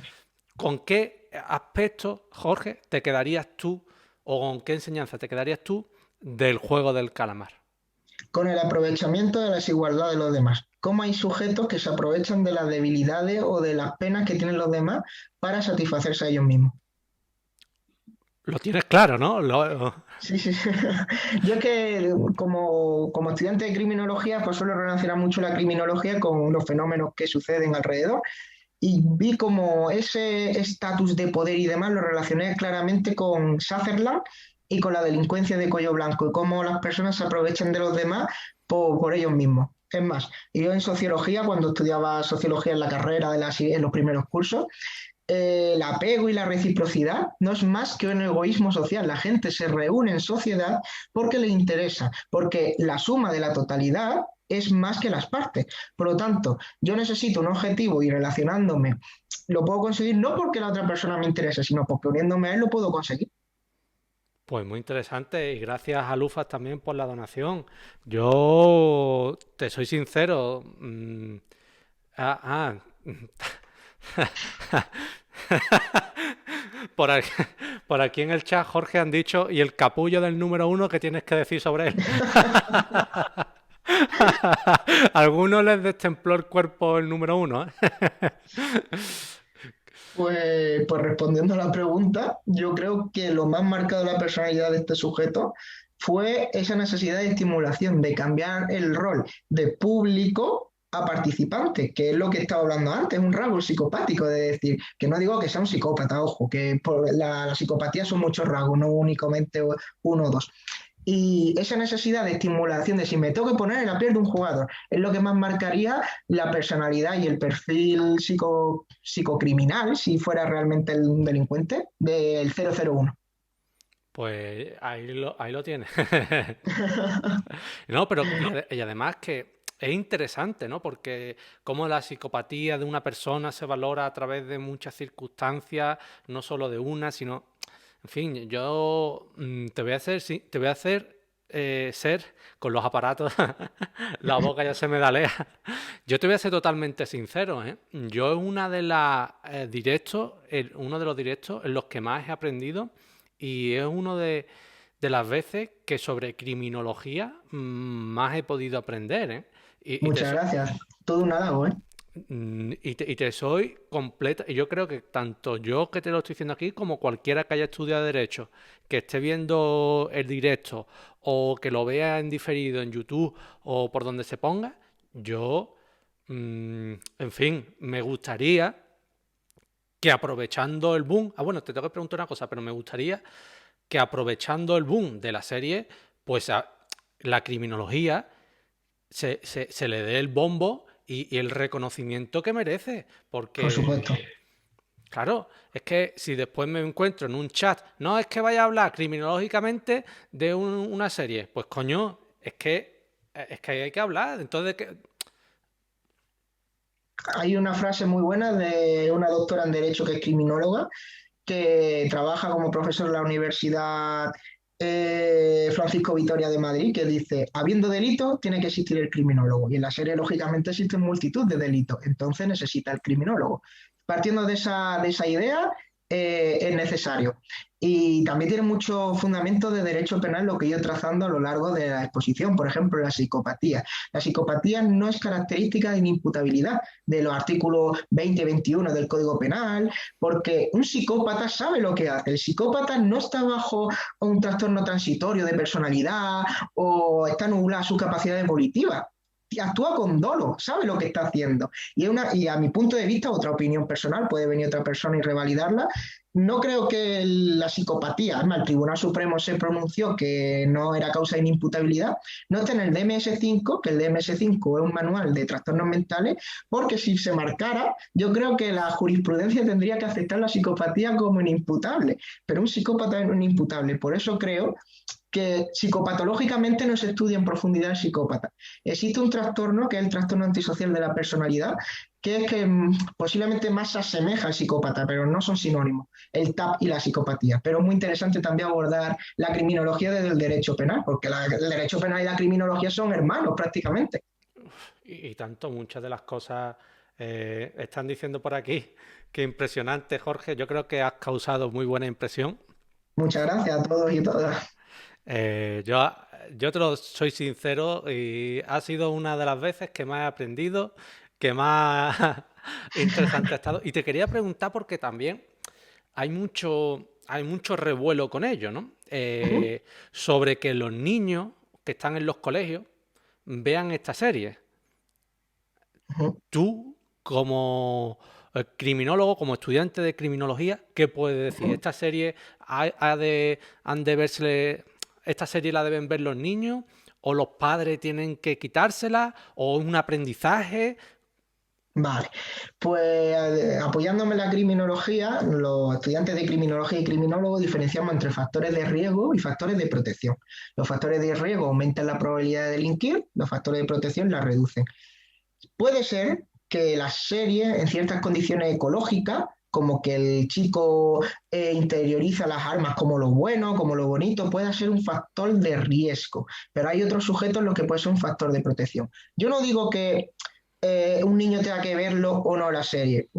¿Con qué aspectos, Jorge, te quedarías tú o con qué enseñanza te quedarías tú del juego del calamar? Con el aprovechamiento de la desigualdad de los demás. Cómo hay sujetos que se aprovechan de las debilidades o de las penas que tienen los demás para satisfacerse a ellos mismos. Lo tienes claro, ¿no? Sí, sí. Yo es que como estudiante de criminología, pues suelo relacionar mucho la criminología con los fenómenos que suceden alrededor y vi como ese estatus de poder y demás lo relacioné claramente con Sutherland y con la delincuencia de cuello blanco y cómo las personas se aprovechan de los demás por ellos mismos. Es más, yo en sociología, cuando estudiaba sociología en la carrera, en los primeros cursos, el apego y la reciprocidad no es más que un egoísmo social. La gente se reúne en sociedad porque le interesa, porque la suma de la totalidad es más que las partes. Por lo tanto, yo necesito un objetivo y relacionándome lo puedo conseguir no porque la otra persona me interese, sino porque uniéndome a él lo puedo conseguir. Pues muy interesante y gracias a Lufas también por la donación. Yo te soy sincero. Ah, por aquí, por aquí en el chat Jorge han dicho y el capullo del número uno que tienes que decir sobre él. Algunos les destempló el cuerpo el número uno, ¿eh? Pues respondiendo a la pregunta, yo creo que lo más marcado de la personalidad de este sujeto fue esa necesidad de estimulación, de cambiar el rol de público a participante, que es lo que estaba hablando antes, un rasgo psicopático, de decir, que no digo que sea un psicópata, ojo, que por la psicopatía son muchos rasgos, no únicamente uno o dos. Y esa necesidad de estimulación de si me tengo que poner en la piel de un jugador es lo que más marcaría la personalidad y el perfil psicocriminal, si fuera realmente un delincuente, del 001. Pues ahí lo tienes. No, pero y además que es interesante, ¿no? Porque cómo la psicopatía de una persona se valora a través de muchas circunstancias, no solo de una, sino, en fin, yo te voy a hacer, sí, te voy a hacer ser con los aparatos, la boca ya se me da lea. Yo te voy a ser totalmente sincero, ¿eh? Yo es una de las directos, uno de los directos en los que más he aprendido y es uno de las veces que sobre criminología más he podido aprender, ¿eh? Y te, Muchas gracias. Todo un halago, ¿eh? y te soy completa. Y yo creo que tanto yo que te lo estoy diciendo aquí, como cualquiera que haya estudiado Derecho, que esté viendo el directo o que lo vea en diferido en YouTube o por donde se ponga, yo, en fin, me gustaría que aprovechando el boom. Ah, bueno, te tengo que preguntar una cosa, pero me gustaría que aprovechando el boom de la serie, pues la criminología se le dé el bombo y el reconocimiento que merece. Por Porque, supuesto. claro, es que si después me encuentro en un chat, no es que vaya a hablar criminológicamente de una serie, pues coño, es que hay que hablar. Entonces, Hay una frase muy buena de una doctora en Derecho que es criminóloga, que trabaja como profesor en la Universidad Francisco Vitoria de Madrid, que dice, habiendo delitos, tiene que existir el criminólogo. Y en la serie, lógicamente, existen multitud de delitos, entonces necesita el criminólogo. Partiendo de esa idea, es necesario. Y también tiene mucho fundamento de derecho penal lo que he ido trazando a lo largo de la exposición, por ejemplo, la psicopatía. La psicopatía no es característica de inimputabilidad de los artículos 20 y 21 del Código Penal, porque un psicópata sabe lo que hace. El psicópata no está bajo un trastorno transitorio de personalidad o está nublada su capacidad evolutiva. Actúa con dolo, sabe lo que está haciendo. Y a mi punto de vista, otra opinión personal, puede venir otra persona y revalidarla, no creo que la psicopatía, además el Tribunal Supremo se pronunció que no era causa de inimputabilidad, no está en el DMS-5, que el DMS-5 es un manual de trastornos mentales, porque si se marcara, yo creo que la jurisprudencia tendría que aceptar la psicopatía como inimputable, pero un psicópata es un imputable. Por eso creo que psicopatológicamente no se estudia en profundidad el psicópata. Existe un trastorno que es el trastorno antisocial de la personalidad, que es que posiblemente más se asemeja al psicópata, pero no son sinónimos, el TAP y la psicopatía. Pero es muy interesante también abordar la criminología desde el derecho penal, porque el derecho penal y la criminología son hermanos prácticamente. y tanto, muchas de las cosas están diciendo por aquí. Qué impresionante, Jorge. Yo creo que has causado muy buena impresión. Muchas gracias a todos y todas. Eh, yo, yo te lo soy sincero y ha sido una de las veces que más he aprendido, que más interesante ha estado. Y te quería preguntar porque también hay mucho revuelo con ello, ¿no? Sobre que los niños que están en los colegios vean esta serie. Tú, como criminólogo, como estudiante de criminología, ¿qué puedes decir? ¿Esta serie han de verse, esta serie la deben ver los niños? ¿O los padres tienen que quitársela? ¿O es un aprendizaje? Vale, pues apoyándome en la criminología, los estudiantes de criminología y criminólogos diferenciamos entre factores de riesgo y factores de protección. Los factores de riesgo aumentan la probabilidad de delinquir, los factores de protección la reducen. Puede ser que la serie, en ciertas condiciones ecológicas, como que el chico interioriza las armas como lo bueno, como lo bonito, pueda ser un factor de riesgo, pero hay otros sujetos en los que puede ser un factor de protección. Yo no digo que un niño tenga que verlo o no la serie.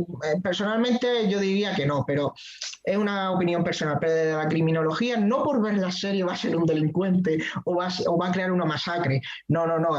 Personalmente yo diría que no, pero es una opinión personal. Pero de la criminología, no por ver la serie va a ser un delincuente o va a crear una masacre. No, no, no.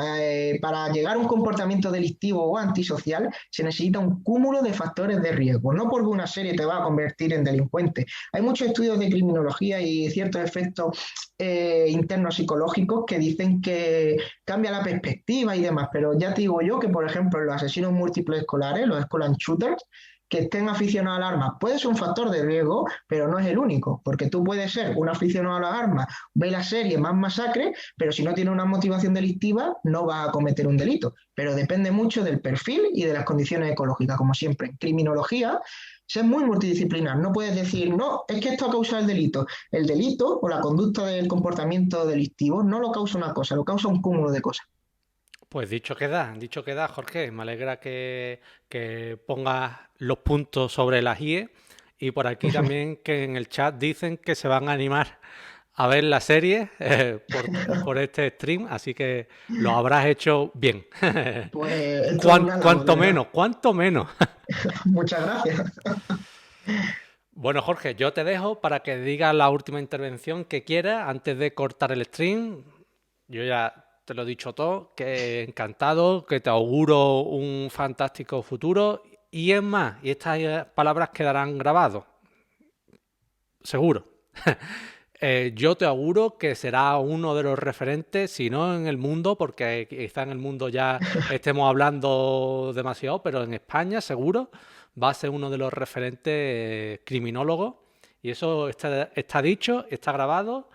Para llegar a un comportamiento delictivo o antisocial se necesita un cúmulo de factores de riesgo. No por ver una serie te va a convertir en delincuente. Hay muchos estudios de criminología y ciertos efectos internos psicológicos que dicen que cambia la perspectiva y demás, pero ya te digo yo que, por ejemplo, los asesinos múltiples escolares, los school and shooters, que estén aficionados al arma, puede ser un factor de riesgo, pero no es el único, porque tú puedes ser un aficionado a las armas, ve la serie más masacre, pero si no tiene una motivación delictiva, no va a cometer un delito. Pero depende mucho del perfil y de las condiciones ecológicas, como siempre. En criminología, es muy multidisciplinar. No puedes decir, no, es que esto ha causado el delito. El delito o la conducta del comportamiento delictivo no lo causa una cosa, lo causa un cúmulo de cosas. Pues dicho queda, Jorge. Me alegra que pongas los puntos sobre las IE y por aquí también que en el chat dicen que se van a animar a ver la serie por este stream, así que lo habrás hecho bien. Pues esto es un halago, de Cuanto verdad. menos, cuanto menos. Muchas gracias. Bueno, Jorge, yo te dejo para que digas la última intervención que quieras antes de cortar el stream. Yo ya te lo he dicho todo, que encantado, que te auguro un fantástico futuro. Y es más, y estas palabras quedarán grabadas, seguro. Yo te auguro que será uno de los referentes, si no en el mundo, porque quizá en el mundo ya estemos hablando demasiado, pero en España seguro va a ser uno de los referentes criminólogos. Y eso está dicho, está grabado,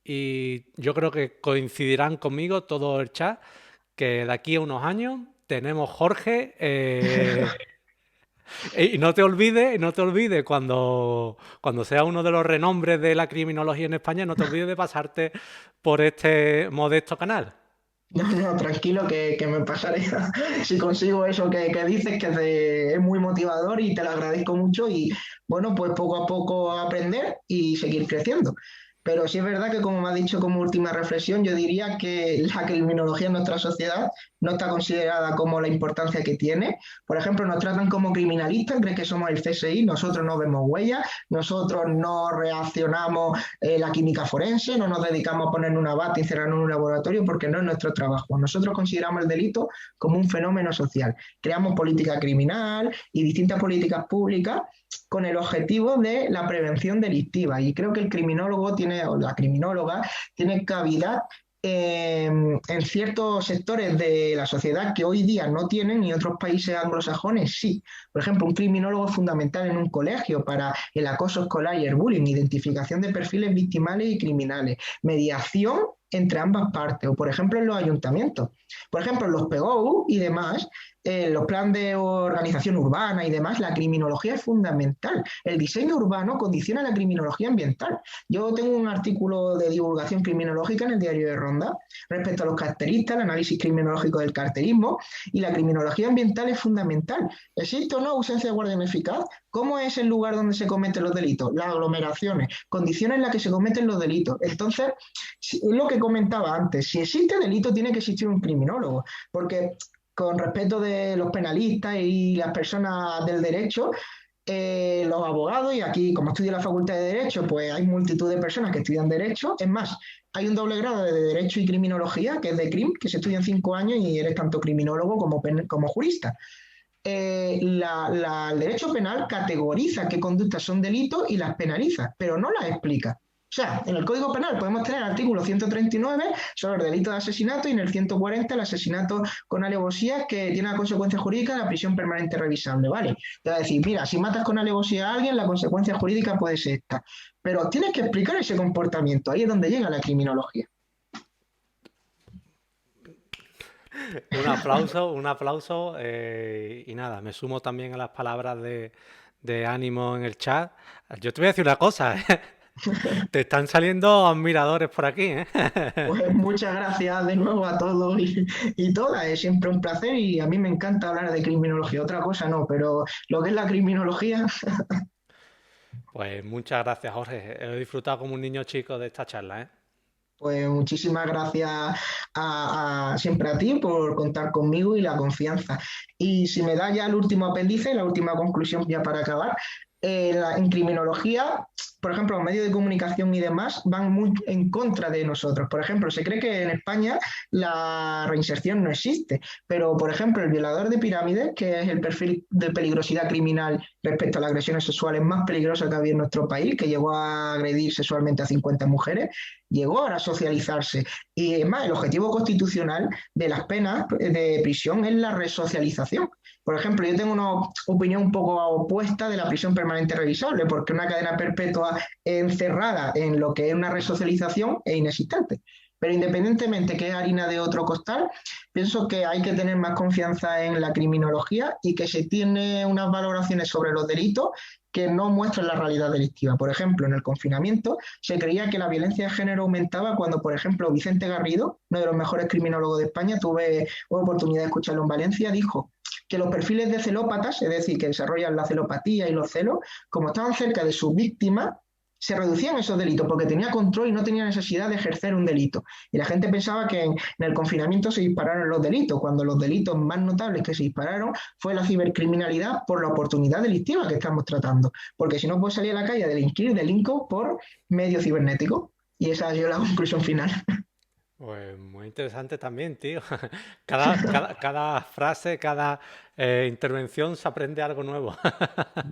y yo creo que coincidirán conmigo todo el chat, que de aquí a unos años tenemos Jorge. Y no te olvides cuando sea uno de los renombres de la criminología en España, no te olvides de pasarte por este modesto canal. No, no, tranquilo que me pasaré si consigo eso que dices, que es muy motivador y te lo agradezco mucho y bueno, pues poco a poco aprender y seguir creciendo. Pero sí es verdad que como me ha dicho como última reflexión, yo diría que la criminología en nuestra sociedad no está considerada como la importancia que tiene. Por ejemplo, nos tratan como criminalistas, creen que somos el CSI, nosotros no vemos huellas, nosotros no reaccionamos la química forense, no nos dedicamos a poner una bata y encerrarnos en un laboratorio porque no es nuestro trabajo. Nosotros consideramos el delito como un fenómeno social. Creamos política criminal y distintas políticas públicas con el objetivo de la prevención delictiva. Y creo que el criminólogo tiene, o la criminóloga, tiene cavidad en ciertos sectores de la sociedad que hoy día no tienen y otros países anglosajones sí. Por ejemplo, un criminólogo es fundamental en un colegio para el acoso escolar y el bullying, identificación de perfiles victimales y criminales, mediación entre ambas partes, o por ejemplo en los ayuntamientos. Por ejemplo, en los PGO y demás, los planes de organización urbana y demás, la criminología es fundamental. El diseño urbano condiciona la criminología ambiental. Yo tengo un artículo de divulgación criminológica en el diario de Ronda respecto a los carteristas, el análisis criminológico del carterismo y la criminología ambiental es fundamental. ¿Existe o no ausencia de guardia eficaz? ¿Cómo es el lugar donde se cometen los delitos? Las aglomeraciones, condiciones en las que se cometen los delitos. Entonces, es lo que comentaba antes, si existe delito tiene que existir un criminólogo, porque con respecto de los penalistas y las personas del derecho, los abogados, y aquí como estudio en la Facultad de Derecho, pues hay multitud de personas que estudian Derecho, es más, hay un doble grado de Derecho y Criminología, que es de CRIM, que se estudia en 5 años y eres tanto criminólogo como jurista. El derecho penal categoriza qué conductas son delitos y las penaliza, pero no las explica. O sea, en el Código Penal podemos tener el artículo 139 sobre el delito de asesinato y en el 140 el asesinato con alevosía que tiene la consecuencia jurídica la prisión permanente revisable, ¿vale? Te va a decir, mira, si matas con alevosía a alguien, la consecuencia jurídica puede ser esta. Pero tienes que explicar ese comportamiento, ahí es donde llega la criminología. Un aplauso y nada, me sumo también a las palabras de ánimo en el chat. Yo te voy a decir una cosa, ¿eh? Te están saliendo admiradores por aquí, ¿eh? Pues muchas gracias de nuevo a todos y todas. Es siempre un placer y a mí me encanta hablar de criminología. Otra cosa no, pero lo que es la criminología, Pues muchas gracias, Jorge. He disfrutado como un niño chico de esta charla, ¿eh? pues muchísimas gracias siempre a ti por contar conmigo y la confianza. Y si me da ya el último apéndice, la última conclusión ya para acabar, en criminología, por ejemplo, los medios de comunicación y demás van muy en contra de nosotros. Por ejemplo, se cree que en España la reinserción no existe, pero por ejemplo, el violador de pirámides, que es el perfil de peligrosidad criminal respecto a las agresiones sexuales más peligrosa que había en nuestro país, que llegó a agredir sexualmente a 50 mujeres, llegó a socializarse. Y además, el objetivo constitucional de las penas de prisión es la resocialización. Por ejemplo, yo tengo una opinión un poco opuesta de la prisión permanente revisable, porque una cadena perpetua encerrada en lo que es una resocialización es inexistente. Pero independientemente que es harina de otro costal, pienso que hay que tener más confianza en la criminología y que se tiene unas valoraciones sobre los delitos que no muestran la realidad delictiva. Por ejemplo, en el confinamiento se creía que la violencia de género aumentaba cuando, por ejemplo, Vicente Garrido, uno de los mejores criminólogos de España, tuve oportunidad de escucharlo en Valencia, dijo que los perfiles de celópatas, es decir, que desarrollan la celopatía y los celos, como estaban cerca de sus víctimas, se reducían esos delitos porque tenía control y no tenía necesidad de ejercer un delito. Y la gente pensaba que en el confinamiento se dispararon los delitos, cuando los delitos más notables que se dispararon fue la cibercriminalidad por la oportunidad delictiva que estamos tratando. Porque si no, puedes salir a la calle a delinquir, delinco por medio cibernético. Y esa ha sido la conclusión final. Pues muy interesante también, tío. Cada frase, cada intervención se aprende algo nuevo.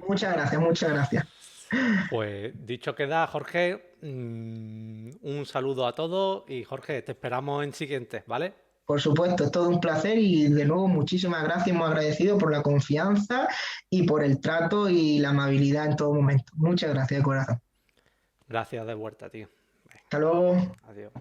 Muchas gracias, muchas gracias. Pues dicho queda, Jorge, un saludo a todos y Jorge, te esperamos en siguientes, ¿vale? Por supuesto, es todo un placer y de nuevo muchísimas gracias, muy agradecido por la confianza y por el trato y la amabilidad en todo momento. Muchas gracias de corazón. Gracias de vuelta, tío. Hasta luego. Adiós.